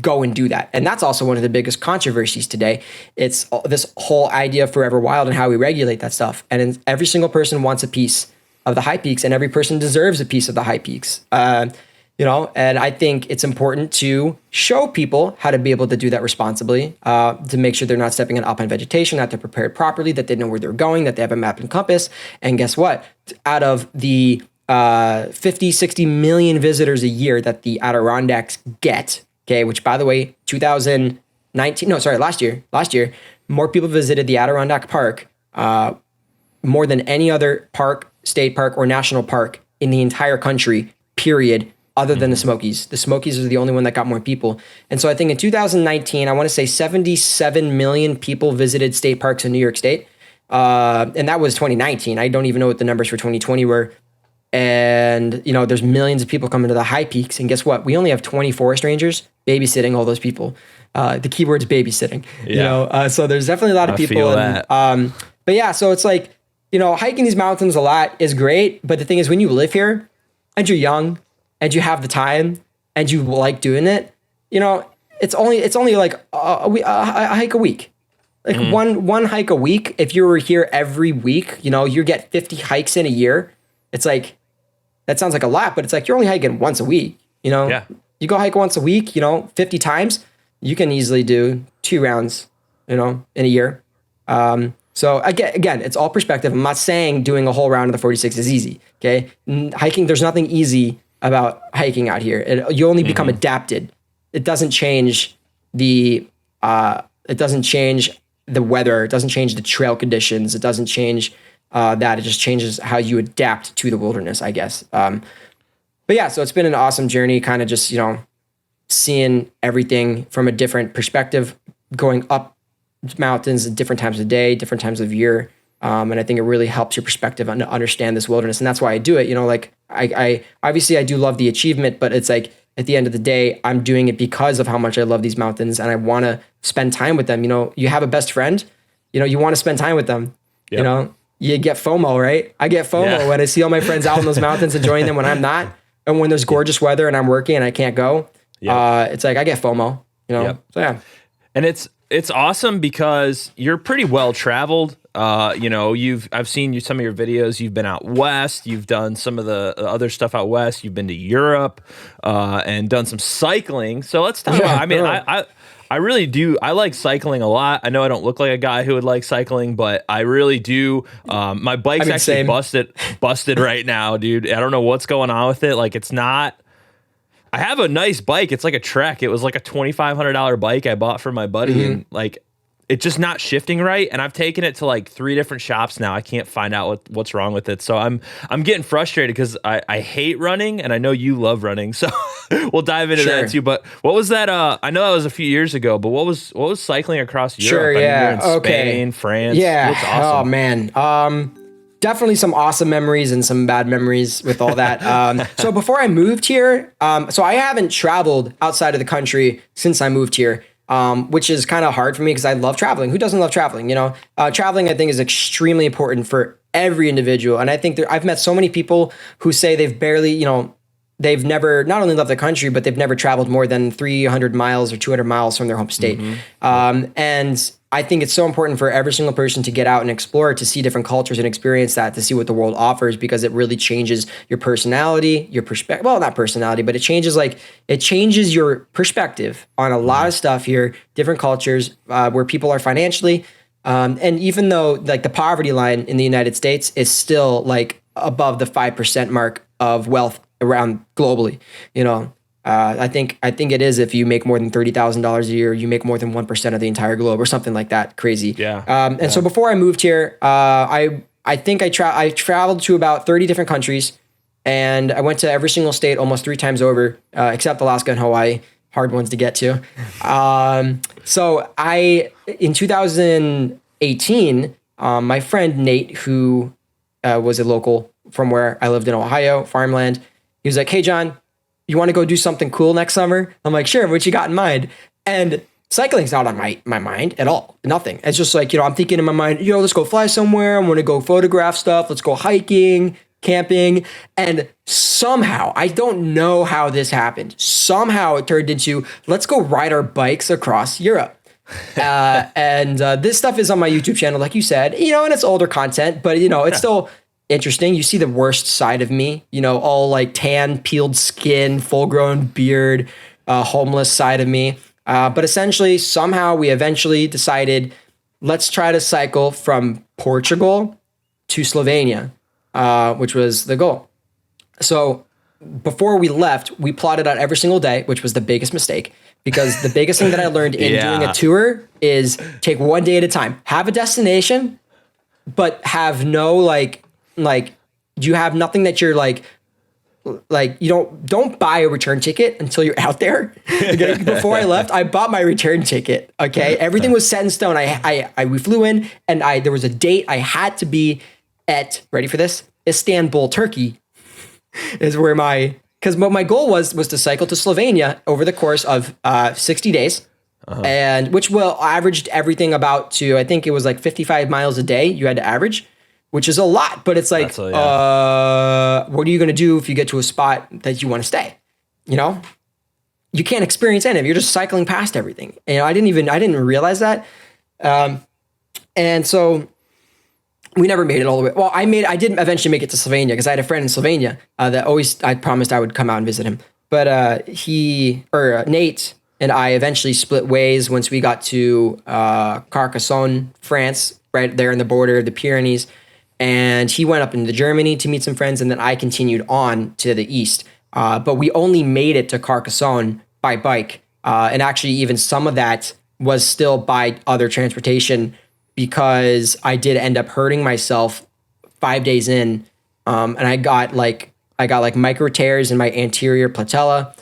go and do that. And that's also one of the biggest controversies today. It's this whole idea of forever wild and how we regulate that stuff. And every single person wants a piece of the high peaks, and every person deserves a piece of the high peaks. And I think it's important to show people how to be able to do that responsibly, to make sure they're not stepping on alpine vegetation, that they're prepared properly, that they know where they're going, that they have a map and compass. And guess what? Out of the 50, 60 million visitors a year that the Adirondacks get, okay, which by the way, last year, more people visited the Adirondack Park, more than any other park, state park, or national park in the entire country, period, other than the Smokies. The Smokies are the only one that got more people. And so I think in 2019, I want to say 77 million people visited state parks in New York State. And that was 2019. I don't even know what the numbers for 2020 were. And, there's millions of people coming to the high peaks. And guess what? We only have 20 forest rangers babysitting all those people. The keyword's babysitting. Yeah. So there's definitely a lot of people. Feel that. But yeah, so it's like, hiking these mountains a lot is great. But the thing is, when you live here and you're young and you have the time and you like doing it, it's only like a hike a week. Like one hike a week. If you were here every week, you get 50 hikes in a year. It's like, that sounds like a lot, but it's like you're only hiking once a week. Yeah. You go hike once a week, 50 times, you can easily do 2 rounds, in a year. So again, it's all perspective. I'm not saying doing a whole round of the 46 is easy. Okay. Hiking, there's nothing easy about hiking out here. You only become adapted. It doesn't change the weather. It doesn't change the trail conditions. It doesn't change that. It just changes how you adapt to the wilderness, I guess. But yeah, so it's been an awesome journey, kind of just, seeing everything from a different perspective, going up mountains at different times of day, different times of year. And I think it really helps your perspective to understand this wilderness. And that's why I do it. I obviously I do love the achievement, but it's like at the end of the day, I'm doing it because of how much I love these mountains and I want to spend time with them. You have a best friend, you want to spend time with them, Yep. You get FOMO, right? I get FOMO when I see all my friends out in those mountains enjoying them when I'm not. And when there's gorgeous weather and I'm working and I can't go, it's like I get FOMO, So yeah. And it's awesome because you're pretty well traveled. I've seen some of your videos. You've been out west. You've done some of the other stuff out west. You've been to Europe and done some cycling. So let's talk about. I really do. I like cycling a lot. I know I don't look like a guy who would like cycling, but I really do. My bike's actually busted right now, dude. I don't know what's going on with it. Like, it's not. I have a nice bike. It's like a Trek. It was like a $2,500 bike I bought for my buddy, and like, it's just not shifting right. And I've taken it to like 3 different shops now. I can't find out what's wrong with it. So I'm getting frustrated because I hate running, and I know you love running. So we'll dive into that too. But what was that? I know that was a few years ago, but what was cycling across Europe? Sure, yeah. Spain, France. Yeah. It's awesome. Oh man. definitely some awesome memories and some bad memories with all that. So before I moved here, so I haven't traveled outside of the country since I moved here, which is kind of hard for me because I love traveling. Who doesn't love traveling? Traveling, I think, is extremely important for every individual. And I think I've met so many people who say they've barely, they've never not only left the country, but they've never traveled more than 300 miles or 200 miles from their home state. And I think it's so important for every single person to get out and explore, to see different cultures and experience that, to see what the world offers, because it really changes your personality, your perspective. Well, not personality, but it changes your perspective on a lot of stuff here, different cultures, where people are financially. And even though like the poverty line in the United States is still like above the 5% mark of wealth around globally, I think it is if you make more than $30,000 a year, you make more than 1% of the entire globe or something like that. Crazy. Yeah. So before I moved here, I think I traveled to about 30 different countries, and I went to every single state almost 3 times over, except Alaska and Hawaii, hard ones to get to. So in 2018, my friend Nate, who was a local from where I lived in Ohio, farmland, he was like, "Hey, John, you want to go do something cool next summer?" I'm like, "Sure, what you got in mind?" And cycling's not on my mind at all. Nothing. It's just like, I'm thinking in my mind, let's go fly somewhere. I'm going to go photograph stuff. Let's go hiking, camping. And somehow, I don't know how this happened. Somehow it turned into, let's go ride our bikes across Europe. And this stuff is on my YouTube channel, like you said, and it's older content, but it's still interesting. You see the worst side of me, all like tan, peeled skin, full grown beard, homeless side of me. But essentially, somehow we eventually decided, let's try to cycle from Portugal to Slovenia, which was the goal. So before we left, we plotted out every single day, which was the biggest mistake, because the biggest thing that I learned in doing a tour is take one day at a time. Have a destination, but have no you have nothing that you're like you don't buy a return ticket until you're out there. Okay? Before I left, I bought my return ticket. Okay, everything was set in stone. We flew in, and there was a date I had to be at. Ready for this? Istanbul, Turkey, is where because what my goal was to cycle to Slovenia over the course of 60 days. And which averaged everything about to, I think it was like 55 miles a day you had to average, which is a lot, but it's like, what are you going to do if you get to a spot that you want to stay? You can't experience any of it. You're just cycling past everything. I didn't realize that. And so we never made it all the way. Well, I did eventually make it to Slovenia because I had a friend in Slovenia that I promised I would come out and visit him. But Nate and I eventually split ways once we got to Carcassonne, France, right there in the border of the Pyrenees. And he went up into Germany to meet some friends, and then I continued on to the east. But we only made it to Carcassonne by bike. And actually, even some of that was still by other transportation, because I did end up hurting myself 5 days in. And I got micro tears in my anterior patella.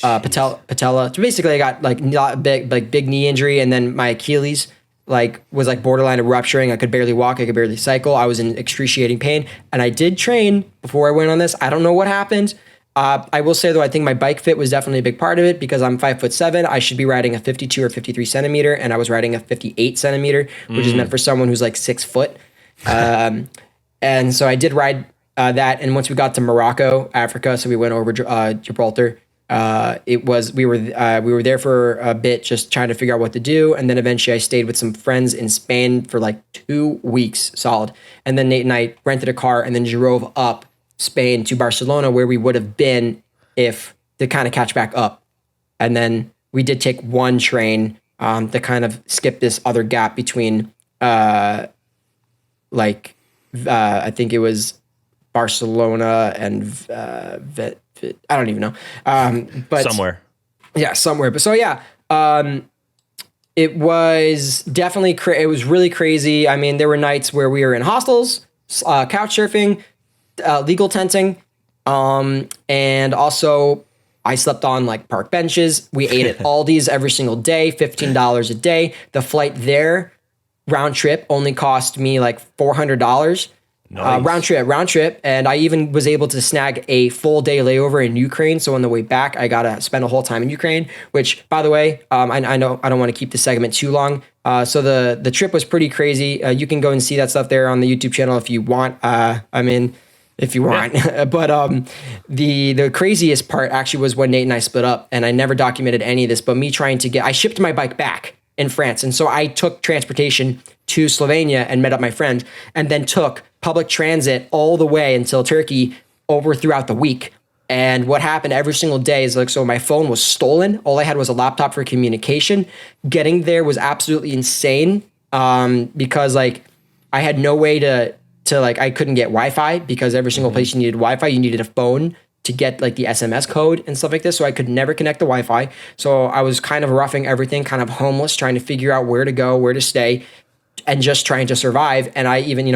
Patella. So basically, I got not big knee injury, and then my Achilles was borderline of rupturing. I could barely walk. I could barely cycle. I was in excruciating pain, and I did train before I went on this. I don't know what happened. I will say though, I think my bike fit was definitely a big part of it, because I'm 5'7". I should be riding a 52 or 53 centimeter, and I was riding a 58 centimeter, which is meant for someone who's like 6 foot. And so I did ride that. And once we got to Morocco, Africa, so we went over Gibraltar. We were there for a bit, just trying to figure out what to do. And then eventually I stayed with some friends in Spain for 2 weeks solid. And then Nate and I rented a car and then drove up Spain to Barcelona, where we would have been if to kind of catch back up. And then we did take one train to kind of skip this other gap between I think it was Barcelona and I don't even know. But somewhere. Yeah, somewhere. But so yeah, it was definitely it was really crazy. I mean, there were nights where we were in hostels, couch surfing, legal tenting, and also I slept on park benches. We ate at Aldi's every single day, $15 a day. The flight there, round trip, only cost me $400. Nice. Round trip. And I even was able to snag a full day layover in Ukraine. So on the way back, I got to spend a whole time in Ukraine, which, by the way, I know I don't want to keep the segment too long. So the trip was pretty crazy. You can go and see that stuff there on the YouTube channel if you want. If you want. Yeah. But the craziest part actually was when Nate and I split up, and I never documented any of this, but me trying to I shipped my bike back in France. And so I took transportation to Slovenia and met up my friend, and then took public transit all the way until Turkey over throughout the week. And what happened every single day is so my phone was stolen. All I had was a laptop for communication. Getting there was absolutely insane because I had no way to I couldn't get Wi-Fi, because every single place you needed Wi-Fi, you needed a phone to get the SMS code and stuff like this. So I could never connect to Wi-Fi. So I was kind of roughing everything, kind of homeless, trying to figure out where to go, where to stay, and just trying to survive. And I even,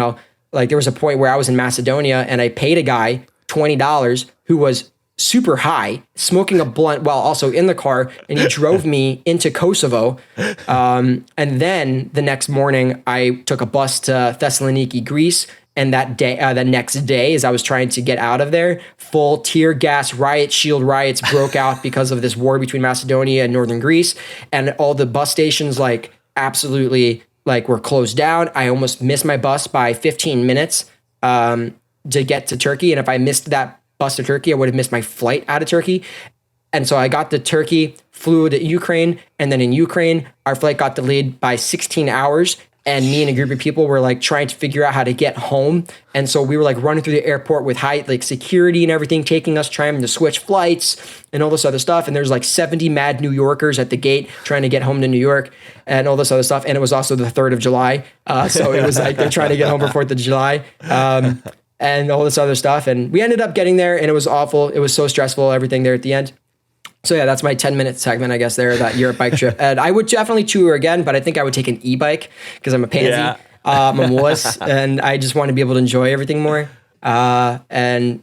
there was a point where I was in Macedonia and I paid a guy $20 who was super high, smoking a blunt while also in the car, and he drove me into Kosovo. And then the next morning, I took a bus to Thessaloniki, Greece. And that day, the next day, as I was trying to get out of there, full tear gas shield riots broke out because of this war between Macedonia and northern Greece, and all the bus stations absolutely were closed down. I almost missed my bus by 15 minutes to get to Turkey, and if I missed that bus to Turkey, I would have missed my flight out of Turkey. And so I got to Turkey, flew to Ukraine, and then in Ukraine, our flight got delayed by 16 hours. And me and a group of people were trying to figure out how to get home. And so we were running through the airport with high security and everything, taking us, trying to switch flights and all this other stuff. And there's 70 mad New Yorkers at the gate trying to get home to New York and all this other stuff. And it was also the 3rd of July. So it was they're trying to get home for 4th of July. And all this other stuff. And we ended up getting there, and it was awful. It was so stressful, everything there at the end. So yeah, that's my 10-minute segment, I guess, there, that Europe bike trip. And I would definitely tour again, but I think I would take an e-bike because I'm a pansy. Yeah. I'm a wuss, and I just want to be able to enjoy everything more. Cycling's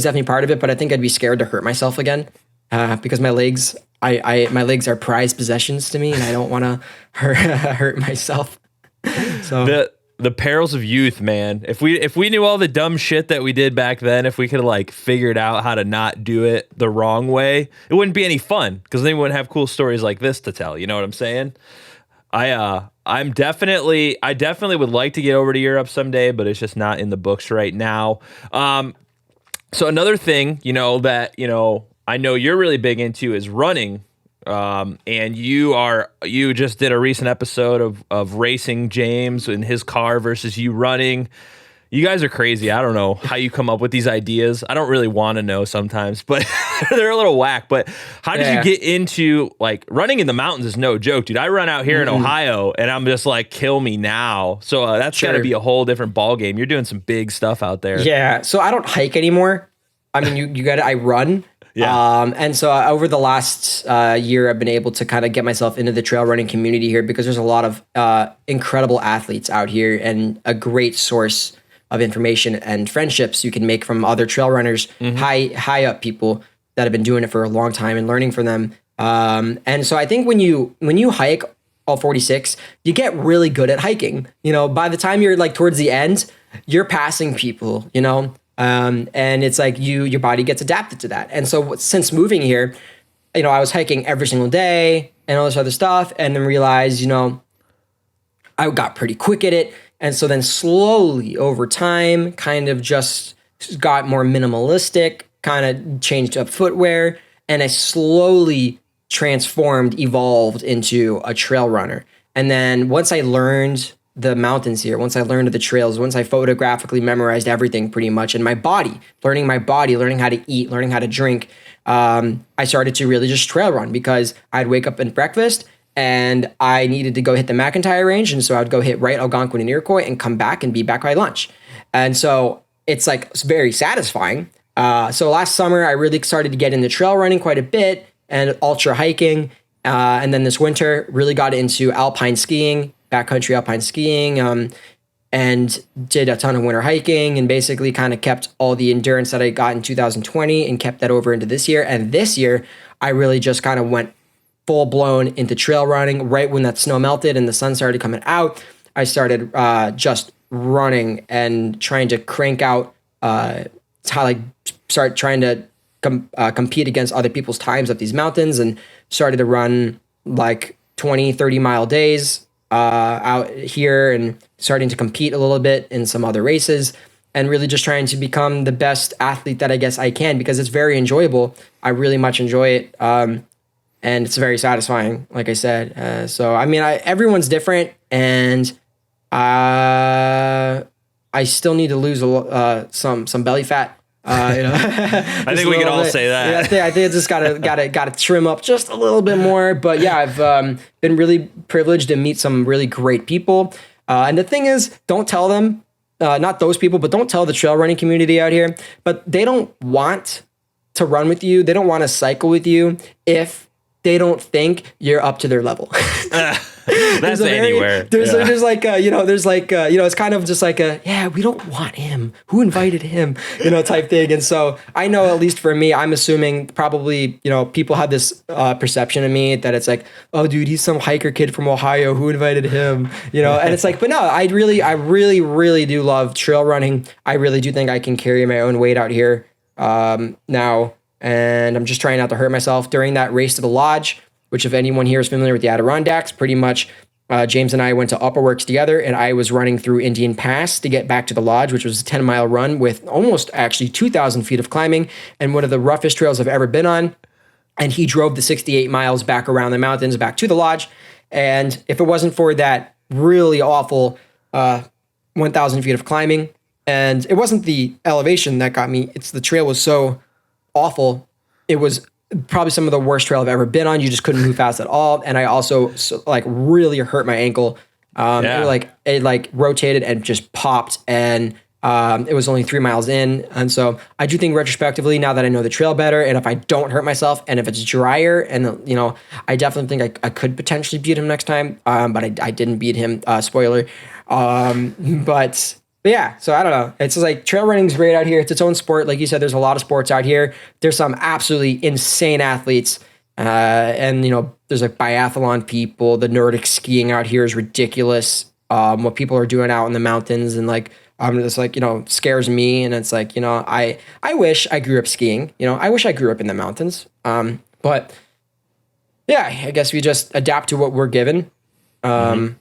definitely part of it, but I think I'd be scared to hurt myself again because my legs are prized possessions to me, and I don't want to hurt myself. So the perils of youth, man. If we knew all the dumb shit that we did back then, if we could have figured out how to not do it the wrong way, it wouldn't be any fun, because then we wouldn't have cool stories like this to tell. You know what I'm saying? I definitely would like to get over to Europe someday, but it's just not in the books right now. So another thing, that I know you're really big into is running. And you just did a recent episode of racing James in his car versus you running. You guys are crazy. I don't know how you come up with these ideas. I don't really want to know sometimes, but they're a little whack. But how did you get into running in the mountains? Is no joke, dude. I run out here in Ohio and I'm just kill me now. So that's got to be a whole different ball game. You're doing some big stuff out there. Yeah. So I don't hike anymore. I mean, you got it. I run. Yeah. And so over the last year, I've been able to kind of get myself into the trail running community here, because there's a lot of incredible athletes out here, and a great source of information and friendships you can make from other trail runners, high up people that have been doing it for a long time, and learning from them. And so I think when you hike all 46, you get really good at hiking. By the time you're towards the end, you're passing people, and it's your body gets adapted to that. And so since moving here, I was hiking every single day and all this other stuff, and then realized, I got pretty quick at it. And so then slowly over time, kind of just got more minimalistic, kind of changed up footwear, and I slowly evolved into a trail runner. And then once I learned the mountains here, once I learned the trails, once I photographically memorized everything pretty much, and learning how to eat, learning how to drink, I started to really just trail run, because I'd wake up and breakfast and I needed to go hit the McIntyre range. And so I'd go hit right Algonquin and Iroquois and come back and be back by lunch. And so it's very satisfying. So last summer, I really started to get into trail running quite a bit and ultra hiking. And then this winter really got into alpine skiing, backcountry alpine skiing, and did a ton of winter hiking, and basically kind of kept all the endurance that I got in 2020 and kept that over into this year. And this year, I really just kind of went full blown into trail running right when that snow melted and the sun started coming out. I started just running and trying to crank out, start trying to compete against other people's times up these mountains, and started to run like 20, 30-mile days out here, and starting to compete a little bit in some other races, and really just trying to become the best athlete that I guess I can, because it's very enjoyable. I really much enjoy it. And it's very satisfying, like I said. So, I mean, everyone's different, and I still need to lose some belly fat. I think we can all say that. Yeah, I think I just gotta trim up just a little bit more. But yeah, I've been really privileged to meet some really great people. And the thing is, don't tell them, not those people, but don't tell the trail running community out here. But they don't want to run with you. They don't want to cycle with you if they don't think you're up to their level. That's anywhere. There's like, it's kind of just like we don't want him. Who invited him? Type thing. And so I know, at least for me, I'm assuming probably, people have this perception of me that it's like, oh, dude, he's some hiker kid from Ohio. Who invited him? And it's like, but no, I really, really do love trail running. I really do think I can carry my own weight out here now. And I'm just trying not to hurt myself during that race to the lodge, which, if anyone here is familiar with the Adirondacks, pretty much James and I went to Upper Works together, and I was running through Indian Pass to get back to the lodge, which was a 10-mile run with almost actually 2,000 feet of climbing, and one of the roughest trails I've ever been on. And he drove the 68 miles back around the mountains, back to the lodge. And if it wasn't for that really awful 1,000 feet of climbing, and it wasn't the elevation that got me, it's the trail was so awful. It was probably some of the worst trail I've ever been on. You just couldn't move fast at all. And I also really hurt my ankle. It rotated and just popped, and it was only 3 miles in. And so I do think retrospectively, now that I know the trail better, and if I don't hurt myself, and if it's drier, and I definitely think I could potentially beat him next time. But I didn't beat him, spoiler. But yeah, so I don't know. It's just like, trail running is great out here. It's its own sport. Like you said, there's a lot of sports out here. There's some absolutely insane athletes. And there's like biathlon people. The Nordic skiing out here is ridiculous. What people are doing out in the mountains, and it's like, scares me. And it's like, I wish I grew up skiing. I wish I grew up in the mountains. But yeah, I guess we just adapt to what we're given. That's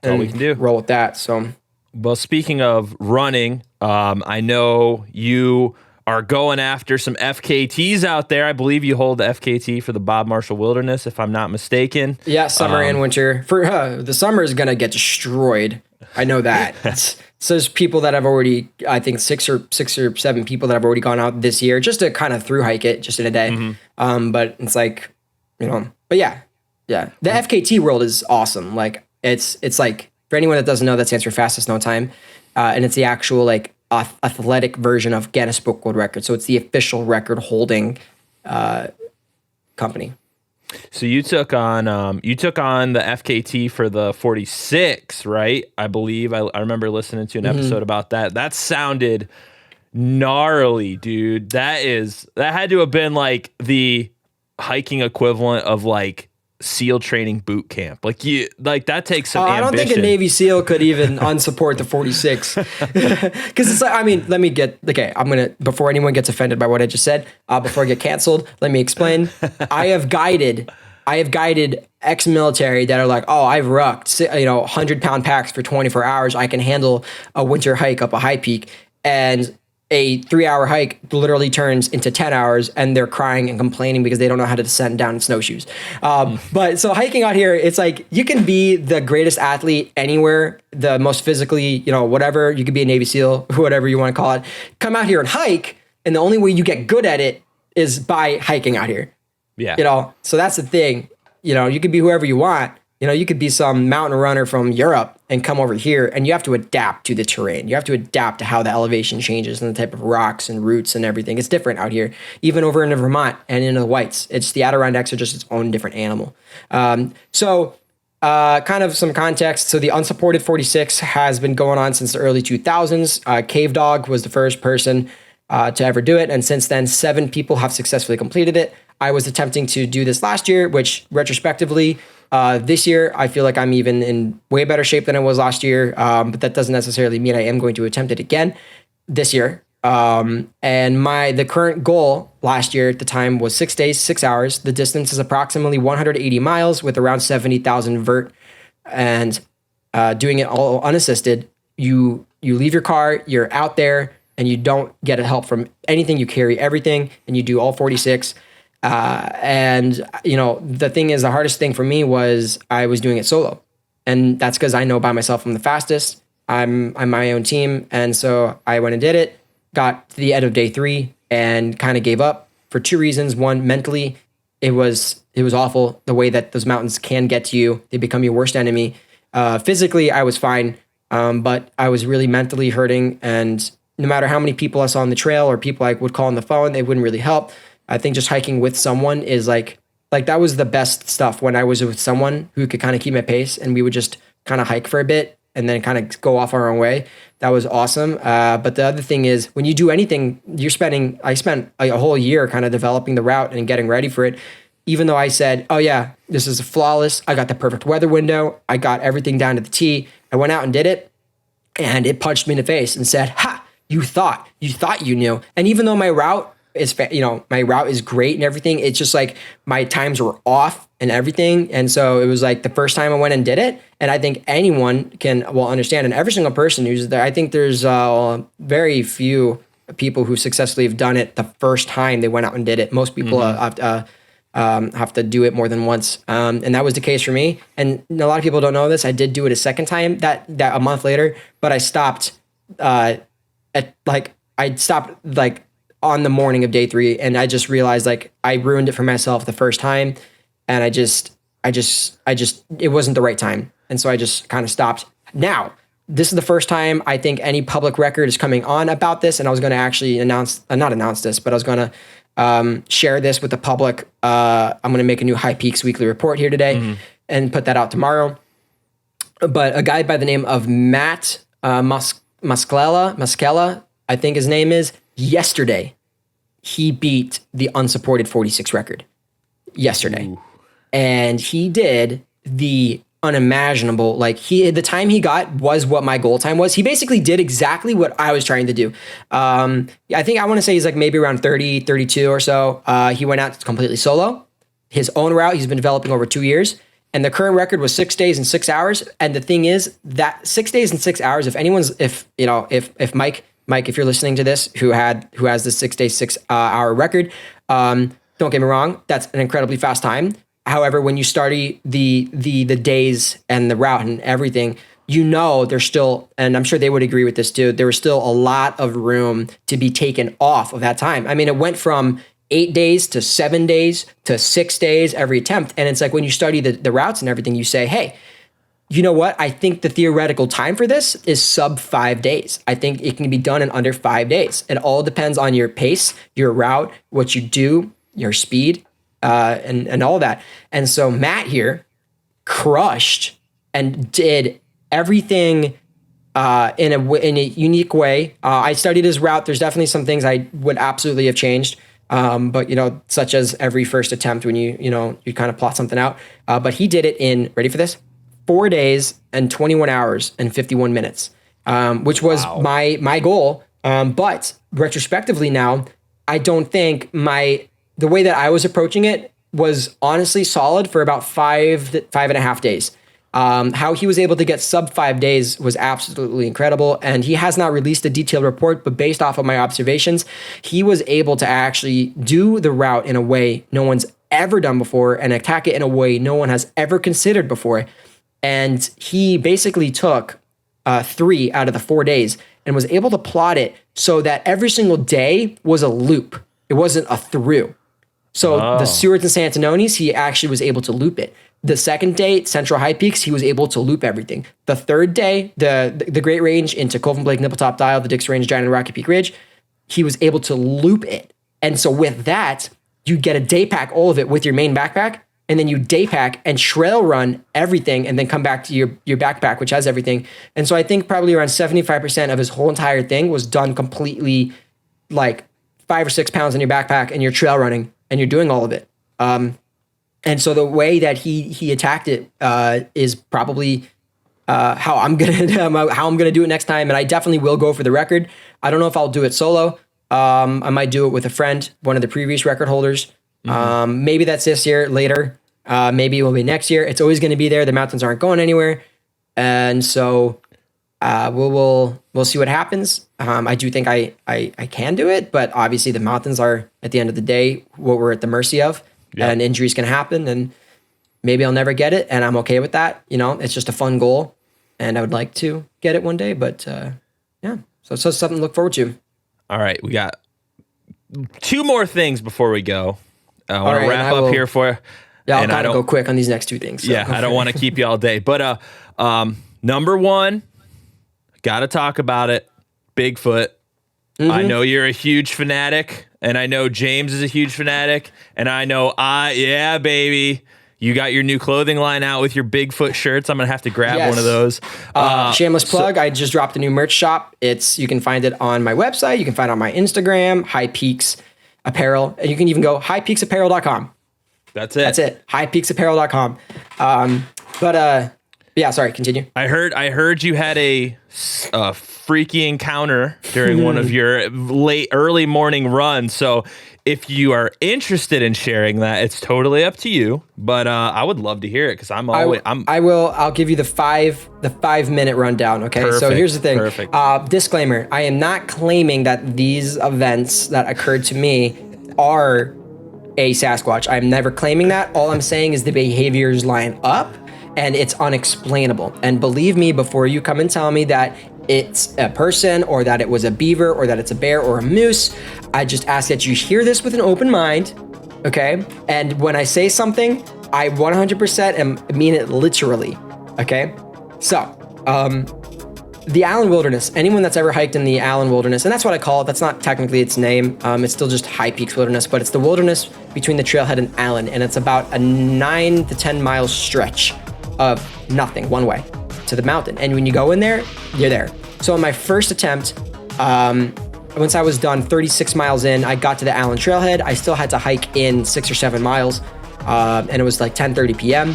all we can do. Roll with that. So. Well, speaking of running, I know you are going after some FKTs out there. I believe you hold the FKT for the Bob Marshall Wilderness, if I'm not mistaken. Yeah, summer and winter. For the summer is going to get destroyed. I know that. So there's people that have already, I think six or seven people that have already gone out this year just to kind of through hike it just in a day. Mm-hmm. But it's like, but yeah. The FKT world is awesome. Like it's like, for anyone that doesn't know, that stands for fastest known time. And it's the actual athletic version of Guinness Book World Record. So it's the official record holding company. So you took on the FKT for the 46, right? I believe I remember listening to an episode about that. That sounded gnarly, dude. That had to have been like the hiking equivalent of like SEAL training boot camp. That takes some ambition. I don't think a Navy SEAL could even unsupport the 46. Because it's like, I'm going to, before anyone gets offended by what I just said, before I get canceled, let me explain. I have guided ex-military that are like, oh, I've rucked 100-pound packs for 24 hours. I can handle a winter hike up a high peak. And a 3-hour hike literally turns into 10 hours, and they're crying and complaining because they don't know how to descend down in snowshoes. But so hiking out here, it's like, you can be the greatest athlete anywhere, the most physically, whatever. You could be a Navy SEAL, whatever you want to call it. Come out here and hike, and the only way you get good at it is by hiking out here. Yeah. So that's the thing. You could be whoever you want. You could be some mountain runner from Europe and come over here, and you have to adapt to the terrain. You have to adapt to how the elevation changes and the type of rocks and roots and everything. It's different out here, even over in Vermont and in the Whites. It's the Adirondacks are just its own different animal. So kind of some context. So the unsupported 46 has been going on since the early 2000s. Cave Dog was the first person to ever do it. And since then, 7 people have successfully completed it. I was attempting to do this last year, which retrospectively This year, I feel like I'm even in way better shape than I was last year, but that doesn't necessarily mean I am going to attempt it again this year. And the current goal last year at the time was 6 days, 6 hours. The distance is approximately 180 miles with around 70,000 vert, and doing it all unassisted. You leave your car, you're out there, and you don't get help from anything. You carry everything, and you do all 46. And the thing is, the hardest thing for me was I was doing it solo, and that's because I know by myself I'm the fastest. I'm my own team, and so I went and did it. Got to the end of day 3 and kind of gave up for 2 reasons. One, mentally, it was awful the way that those mountains can get to you. They become your worst enemy. Physically, I was fine, but I was really mentally hurting. And no matter how many people I saw on the trail or people I would call on the phone, they wouldn't really help. I think just hiking with someone is like that was the best stuff, when I was with someone who could kind of keep my pace, and we would just kind of hike for a bit and then kind of go off our own way. That was awesome. But the other thing is, when you do anything, I spent a whole year kind of developing the route and getting ready for it. Even though I said, oh yeah, this is flawless. I got the perfect weather window. I got everything down to the T. I went out and did it, and it punched me in the face and said, ha, you thought you knew. And even though my route is great and everything, it's just like my times were off and everything. And so it was like the first time I went and did it. And I think anyone will understand, and every single person who's there, I think there's very few people who successfully have done it the first time they went out and did it. Most people have to do it more than once. And that was the case for me. And a lot of people don't know this. I did do it a second time that a month later, but I stopped on the morning of day 3. And I just realized I ruined it for myself the first time. And it wasn't the right time. And so I just kind of stopped. Now, this is the first time I think any public record is coming on about this. And I was going to actually not announce this, but I was going to share this with the public. I'm going to make a new High Peaks weekly report here today and put that out tomorrow. But a guy by the name of Matt Maskela, I think his name is, yesterday, he beat the unsupported 46 record yesterday. Ooh. And he did the unimaginable. The time he got was what my goal time was. He basically did exactly what I was trying to do. I think I want to say he's maybe around 30, 32 or so. He went out completely solo. His own route he's been developing over 2 years. And the current record was 6 days and 6 hours. And the thing is that 6 days and 6 hours, if Mike, if you're listening to this, who has the 6 day, 6 hour record, don't get me wrong, that's an incredibly fast time. However, when you study the days and the route and everything, there's still, and I'm sure they would agree with this too, there was still a lot of room to be taken off of that time. I mean, it went from 8 days to 7 days to 6 days every attempt. And it's like when you study the routes and everything, you say, hey, you know what? I think the theoretical time for this is sub 5 days. I think it can be done in under 5 days. It all depends on your pace, your route, what you do, your speed, and all that. And so Matt here crushed and did everything in a unique way. I studied his route. There's definitely some things I would absolutely have changed. But such as every first attempt when you kind of plot something out. But he did it in, ready for this, 4 days and 21 hours and 51 minutes, which was my goal. But retrospectively now, I don't think the way that I was approaching it was honestly solid for about 5.5 days. How he was able to get sub 5 days was absolutely incredible. And he has not released a detailed report, but based off of my observations, he was able to actually do the route in a way no one's ever done before and attack it in a way no one has ever considered before. And he basically took 3 out of the 4 days and was able to plot it so that every single day was a loop. It wasn't a through. So the Stewarts and Santanonis, he actually was able to loop it. The second day, Central High Peaks, he was able to loop everything. The third day, the Great Range into Colvin Blake, Nippletop Dial, the Dix Range, Giant and Rocky Peak Ridge, he was able to loop it. And so with that, you get a day pack, all of it with your main backpack, and then you day pack and trail run everything and then come back to your backpack, which has everything. And so I think probably around 75% of his whole entire thing was done completely 5 or 6 pounds in your backpack and you're trail running and you're doing all of it. And so the way that he attacked it is probably how I'm gonna do it next time. And I definitely will go for the record. I don't know if I'll do it solo. I might do it with a friend, one of the previous record holders. Maybe that's this year, later. Maybe it will be next year. It's always going to be there. The mountains aren't going anywhere. And so we'll see what happens. I do think I can do it, but obviously the mountains are, at the end of the day, what we're at the mercy of. Yep. And injuries can happen, and maybe I'll never get it, and I'm okay with that. You know, it's just a fun goal, and I would like to get it one day, but yeah. So it's something to look forward to. All right, we got 2 more things before we go. I want to wrap up here for you. Yeah, I'll kind of go quick on these next 2 things. So. Yeah, I don't want to keep you all day. But number 1, got to talk about it, Bigfoot. Mm-hmm. I know you're a huge fanatic, and I know James is a huge fanatic, and I know yeah, baby. You got your new clothing line out with your Bigfoot shirts. I'm going to have to grab one of those. Shameless plug. I just dropped a new merch shop. You can find it on my website. You can find it on my Instagram, High Peaks Apparel. And you can even go highpeaksapparel.com. That's it. That's it. highpeaksapparel.com. Yeah, sorry, continue. I heard you had a freaky encounter during one of your early morning runs. So if you are interested in sharing that, it's totally up to you. But I would love to hear it because I'll give you the 5-minute rundown. Okay. Perfect, so here's the thing. Perfect. Disclaimer: I am not claiming that these events that occurred to me are a Sasquatch. I'm never claiming that. All I'm saying is the behaviors line up, and it's unexplainable. And believe me, before you come and tell me that it's a person or that it was a beaver or that it's a bear or a moose, I just ask that you hear this with an open mind, okay? And when I say something, I 100% mean it literally, okay? So, the Allen Wilderness, anyone that's ever hiked in the Allen Wilderness, and that's what I call it, that's not technically its name, it's still just High Peaks Wilderness, but it's the wilderness between the trailhead and Allen, and it's about a 9 to 10 mile stretch of nothing, one way to the mountain. And when you go in there, you're there. So on my first attempt, once I was done 36 miles in, I got to the Allen trailhead. I still had to hike in 6 or 7 miles, and it was like 10:30 p.m.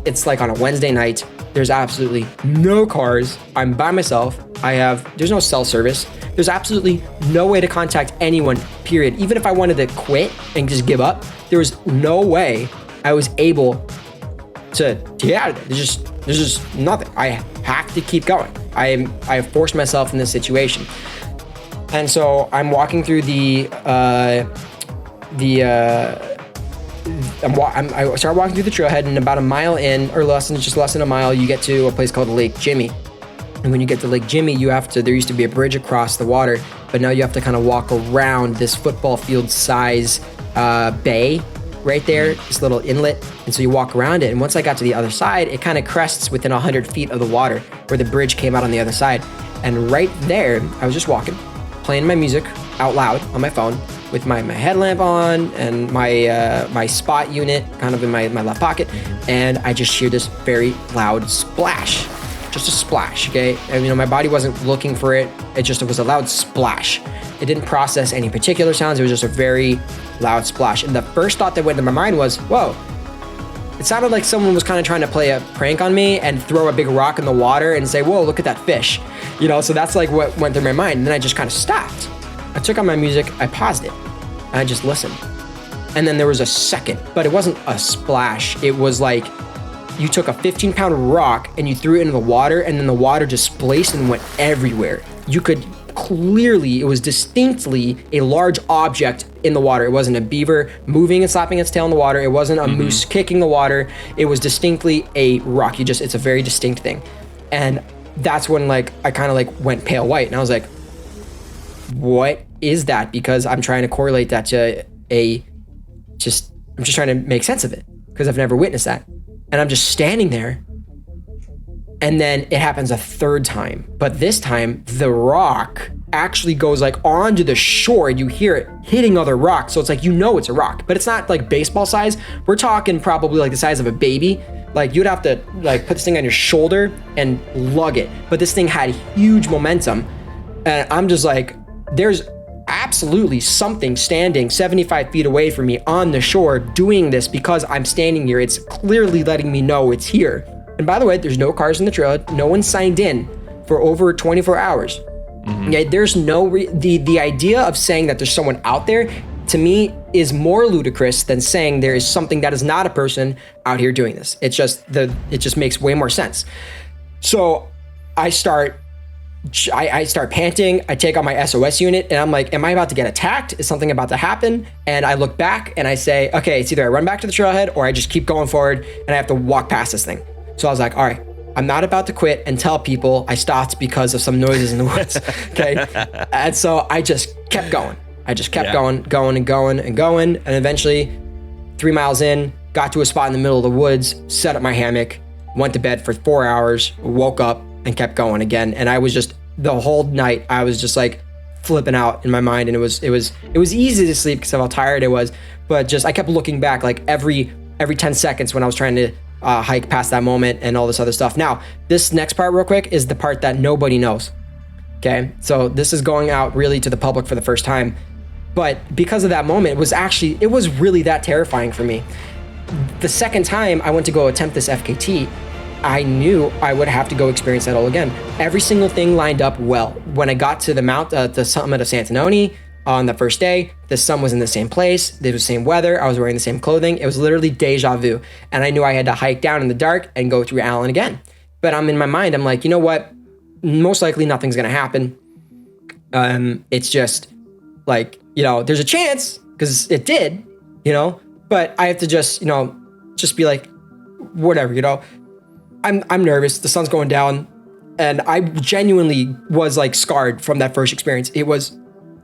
It's like on a Wednesday night. There's absolutely no cars. I'm by myself. There's no cell service. There's absolutely no way to contact anyone, period. Even if I wanted to quit and just give up, there was no way I was able to get out of there. There's just nothing. I have to keep going. I have forced myself in this situation. And so I'm walking through I start walking through the trailhead, and about a mile in, or less than a mile, you get to a place called Lake Jimmy. And when you get to Lake Jimmy, there used to be a bridge across the water, but now you have to kind of walk around this football field size bay right there, this little inlet. And so you walk around it. And once I got to the other side, it kind of crests within 100 feet of the water where the bridge came out on the other side. And right there, I was just walking, playing my music out loud on my phone with my headlamp on and my spot unit kind of in my left pocket. And I just hear this very loud splash, just a splash, okay? And my body wasn't looking for it. It was a loud splash. It didn't process any particular sounds. It was just a very loud splash. And the first thought that went into my mind was, whoa, it sounded like someone was kind of trying to play a prank on me and throw a big rock in the water and say, whoa, look at that fish. So that's like what went through my mind. And then I just kind of stopped. I took on my music, I paused it, and I just listened. And then there was a second, but it wasn't a splash. It was like you took a 15-pound rock and you threw it into the water, and then the water displaced and went everywhere. You could clearly, it was distinctly a large object in the water. It wasn't a beaver moving and slapping its tail in the water. It wasn't a moose kicking the water. It was distinctly a rock. It's a very distinct thing. And that's when I kind of went pale white, and I was like, what is that? Because I'm trying to correlate that to I'm just trying to make sense of it because I've never witnessed that. And I'm just standing there, and then it happens a third time. But this time, the rock actually goes onto the shore, and you hear it hitting other rocks. So it's it's a rock, but it's not baseball size. We're talking probably the size of a baby. You'd have to put this thing on your shoulder and lug it. But this thing had huge momentum, and I'm just there's absolutely something standing 75 feet away from me on the shore doing this because I'm standing here. It's clearly letting me know it's here. And by the way, there's no cars in the trailhead. No one signed in for over 24 hours. Okay, there's no, the idea of saying that there's someone out there, to me, is more ludicrous than saying there is something that is not a person out here doing this. It just makes way more sense. So I start panting. I take out my SOS unit and I'm like, am I about to get attacked? Is something about to happen? And I look back and I say, okay, it's either I run back to the trailhead or I just keep going forward and I have to walk past this thing. So I was like, all right, I'm not about to quit and tell people I stopped because of some noises in the woods. Okay. And so I just kept going. I just kept going. And eventually 3 miles in, got to a spot in the middle of the woods, set up my hammock, went to bed for 4 hours, woke up and kept going again. And I was just, the whole night, I was just like flipping out in my mind. And it was easy to sleep because of how tired I was. But just, I kept looking back like every 10 seconds when I was trying to hike past that moment and all this other stuff. Now, this next part real quick is the part that nobody knows. Okay. So this is going out really to the public for the first time. But because of that moment, it was really that terrifying for me. The second time I went to go attempt this FKT, I knew I would have to go experience that all again. Every single thing lined up well. When I got to the summit of Santanoni on the first day, the sun was in the same place, there was the same weather, I was wearing the same clothing. It was literally deja vu. And I knew I had to hike down in the dark and go through Allen again. But I'm in my mind, I'm like, you know what? Most likely nothing's gonna happen. It's just like, there's a chance, because it did, but I have to just be like, whatever, I'm nervous. The sun's going down, and I genuinely was like scarred from that first experience. It was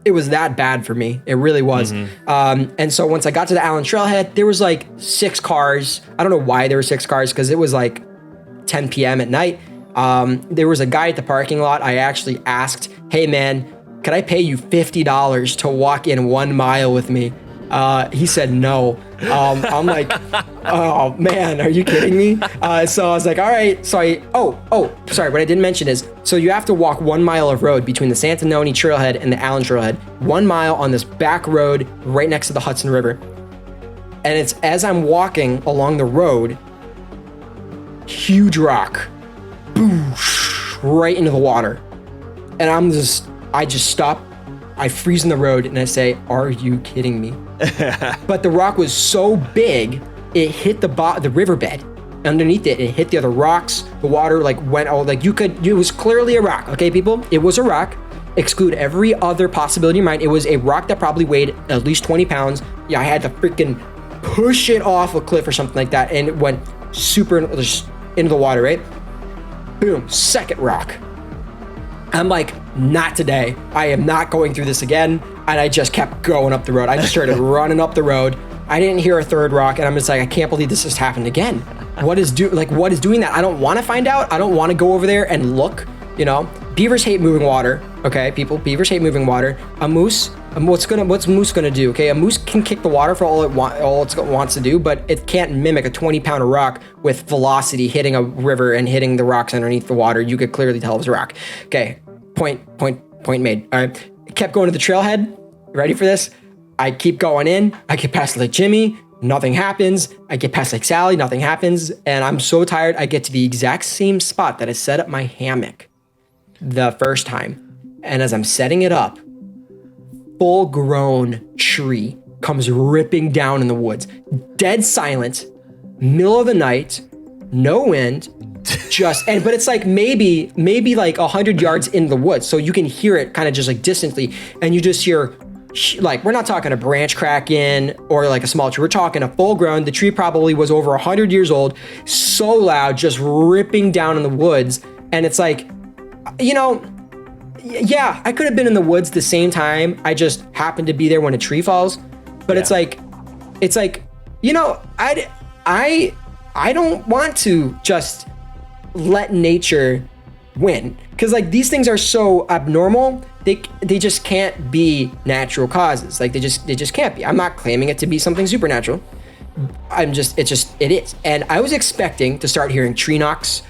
that bad for me. It really was. And so once I got to the Allen Trailhead, there was like 6 cars. I don't know why there were 6 cars, because it was like 10 p.m. at night. There was a guy at the parking lot. I actually asked, hey man, could I pay you $50 to walk in 1 mile with me? He said no. I'm like, oh man, are you kidding me? So I was like, all right. So sorry. What I didn't mention is, so you have to walk 1 mile of road between the Santanoni Trailhead and the Allen Trailhead, 1 mile on this back road right next to the Hudson River. And it's as I'm walking along the road, huge rock, boosh, right into the water. And I just stop. I freeze in the road and I say, are you kidding me? But the rock was so big, it hit the riverbed. Underneath it hit the other rocks. The water went all it was clearly a rock. Okay, people, it was a rock. Exclude every other possibility in mind. It was a rock that probably weighed at least 20 pounds. Yeah, I had to freaking push it off a cliff or something like that. And it went super into the water, right? Boom, second rock. I'm like, not today. I am not going through this again. And I just kept going up the road. I just started running up the road. I didn't hear a third rock. And I'm just like, I can't believe this just happened again. What is doing that? I don't want to find out. I don't want to go over there and look, Beavers hate moving water. Okay, people, beavers hate moving water. A moose, what's moose gonna do? Okay, a moose can kick the water for all it wants to do, but it can't mimic a 20-pounder rock with velocity hitting a river and hitting the rocks underneath the water. You could clearly tell it was a rock. Okay, point made. All right, I kept going to the trailhead. Ready for this? I keep going in. I get past Lake Jimmy. Nothing happens. I get past Lake Sally. Nothing happens. And I'm so tired. I get to the exact same spot that I set up my hammock the first time. And as I'm setting it up, full-grown tree comes ripping down in the woods. Dead silent, middle of the night, no wind, but it's like maybe like 100 yards in the woods. So you can hear it kind of just like distantly. And you just hear, we're not talking a branch crack in or like a small tree. We're talking a full-grown. The tree probably was over 100 years old. So loud, just ripping down in the woods. And it's like, yeah, I could have been in the woods the same time. I just happened to be there when a tree falls. But it's like, I don't want to just let nature win. Because these things are so abnormal, they just can't be natural causes. They just can't be. I'm not claiming it to be something supernatural. It is. And I was expecting to start hearing tree knocks,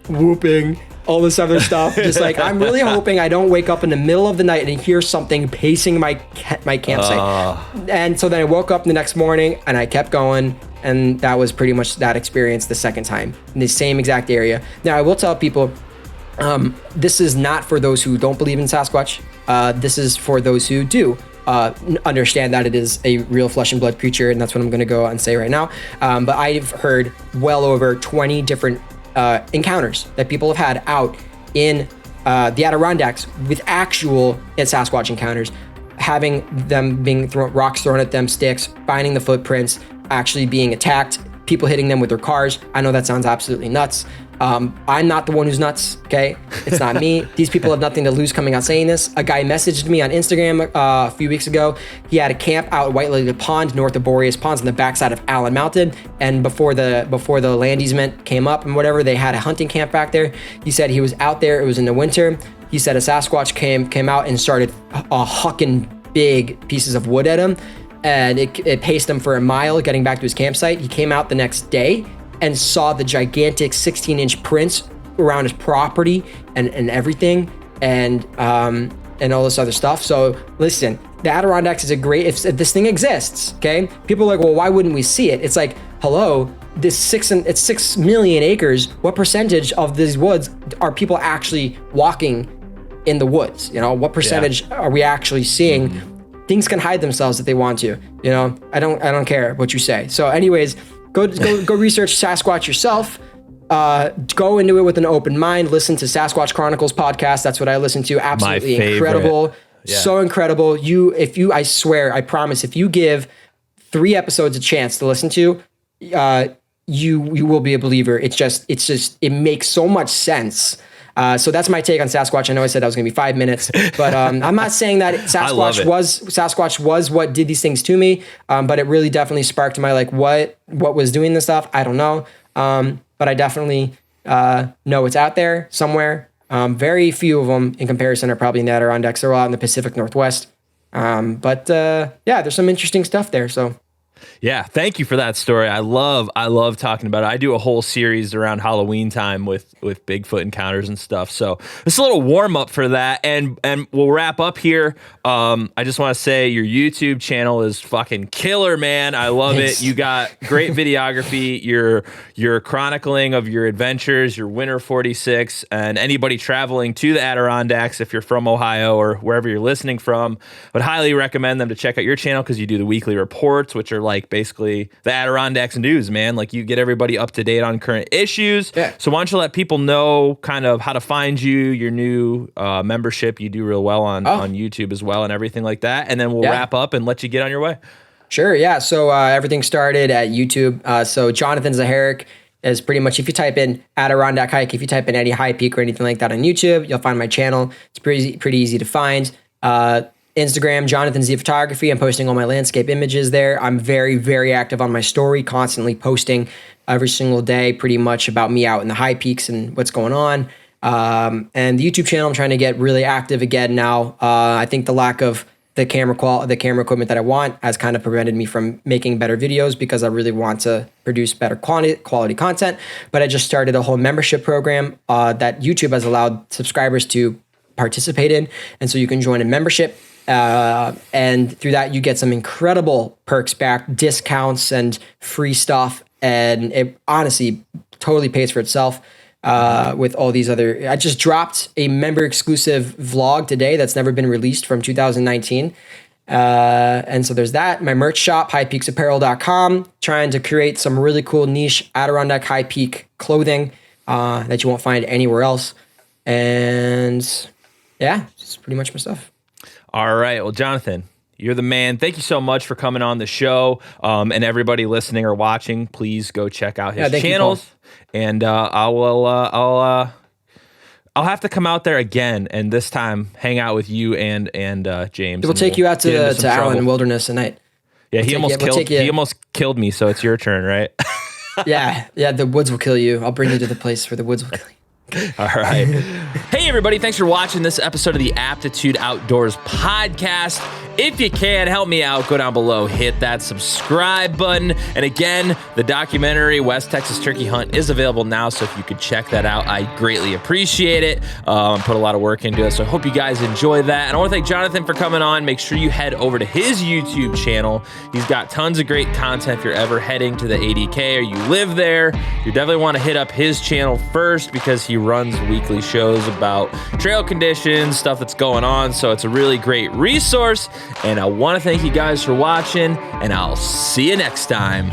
whooping, all this other stuff. Just like, I'm really hoping I don't wake up in the middle of the night and hear something pacing my campsite. And so then I woke up the next morning and I kept going. And that was pretty much that experience the second time in the same exact area. Now, I will tell people, this is not for those who don't believe in Sasquatch. This is for those who do understand that it is a real flesh and blood creature, and that's what I'm going to go and say right now. But I've heard well over 20 different encounters that people have had out in the Adirondacks with actual Sasquatch encounters, having them being rocks thrown at them, sticks, finding the footprints, actually being attacked, people hitting them with their cars. I know that sounds absolutely nuts. I'm not the one who's nuts, okay? It's not me. These people have nothing to lose coming out saying this. A guy messaged me on Instagram a few weeks ago. He had a camp out at White Lily Pond, north of Boreas Ponds, on the backside of Allen Mountain. And before the land easement came up and whatever, they had a hunting camp back there. He said he was out there. It was in the winter. He said a Sasquatch came out and started hucking big pieces of wood at him. And it paced him for a mile getting back to his campsite. He came out the next day and saw the gigantic 16-inch prints around his property and everything, and all this other stuff. So listen, the Adirondacks is a great, if this thing exists, okay? People are like, well, why wouldn't we see it? It's like, hello, it's 6 million acres. What percentage of these woods are people actually walking in the woods? You know, what percentage are we actually seeing? Things can hide themselves if they want to. You know, I don't care what you say. So anyways, go research Sasquatch yourself. Go into it with an open mind. Listen to Sasquatch Chronicles podcast. That's what I listen to. Absolutely incredible. Yeah. So incredible. I swear, I promise, if you give 3 episodes a chance to listen to, you will be a believer. It makes so much sense. So that's my take on Sasquatch. I know I said that was going to be 5 minutes, but I'm not saying that Sasquatch was what did these things to me, but it really definitely sparked my, like, what was doing this stuff. I don't know, but I definitely know it's out there somewhere. Very few of them in comparison are probably in the Adirondacks. They're all out in the Pacific Northwest. But there's some interesting stuff there. So. Yeah, thank you for that story. I love talking about it. I do a whole series around Halloween time with Bigfoot encounters and stuff. So it's a little warm up for that, and we'll wrap up here. I just want to say your YouTube channel is fucking killer, man. I love it. You got great videography. Your chronicling of your adventures, your Winter 46, and anybody traveling to the Adirondacks, if you're from Ohio or wherever you're listening from, would highly recommend them to check out your channel because you do the weekly reports, which are like basically the Adirondacks news, man. Like, you get everybody up to date on current issues. Yeah. So why don't you let people know kind of how to find you, your new membership. You do real well on YouTube as well and everything like that. And then we'll wrap up and let you get on your way. Sure. Yeah. So everything started at YouTube. So Jonathan Zaharek is pretty much, if you type in Adirondack hike, if you type in any high peak or anything like that on YouTube, you'll find my channel. It's pretty easy to find. Instagram, Jonathan Z Photography. I'm posting all my landscape images there. I'm very, very active on my story, constantly posting every single day pretty much about me out in the high peaks and what's going on. And the YouTube channel, I'm trying to get really active again now. I think the lack of the camera equipment that I want has kind of prevented me from making better videos because I really want to produce better quality content. But I just started a whole membership program that YouTube has allowed subscribers to participate in. And so you can join a membership. And through that, you get some incredible perks back, discounts and free stuff. And it honestly totally pays for itself with all these other. I just dropped a member exclusive vlog today that's never been released from 2019. And so there's that. My merch shop, highpeaksapparel.com, trying to create some really cool niche Adirondack high peak clothing that you won't find anywhere else. And yeah, it's pretty much my stuff. All right. Well, Jonathan, you're the man. Thank you so much for coming on the show. And everybody listening or watching, please go check out his channels. And I'll have to come out there again, and this time hang out with you and James. We'll take you out to Allen Wilderness tonight. Yeah, he almost killed me. So it's your turn, right? yeah. The woods will kill you. I'll bring you to the place where the woods will kill you. All right. Hey, everybody. Thanks for watching this episode of the Aptitude Outdoors podcast. If you can, help me out. Go down below, hit that subscribe button. And again, the documentary West Texas Turkey Hunt is available now, so if you could check that out, I greatly appreciate it. Put a lot of work into it, so I hope you guys enjoy that. And I want to thank Jonathan for coming on. Make sure you head over to his YouTube channel. He's got tons of great content if you're ever heading to the ADK or you live there. You definitely want to hit up his channel first because he runs weekly shows about trail conditions, stuff that's going on, so it's a really great resource. And I want to thank you guys for watching, and I'll see you next time.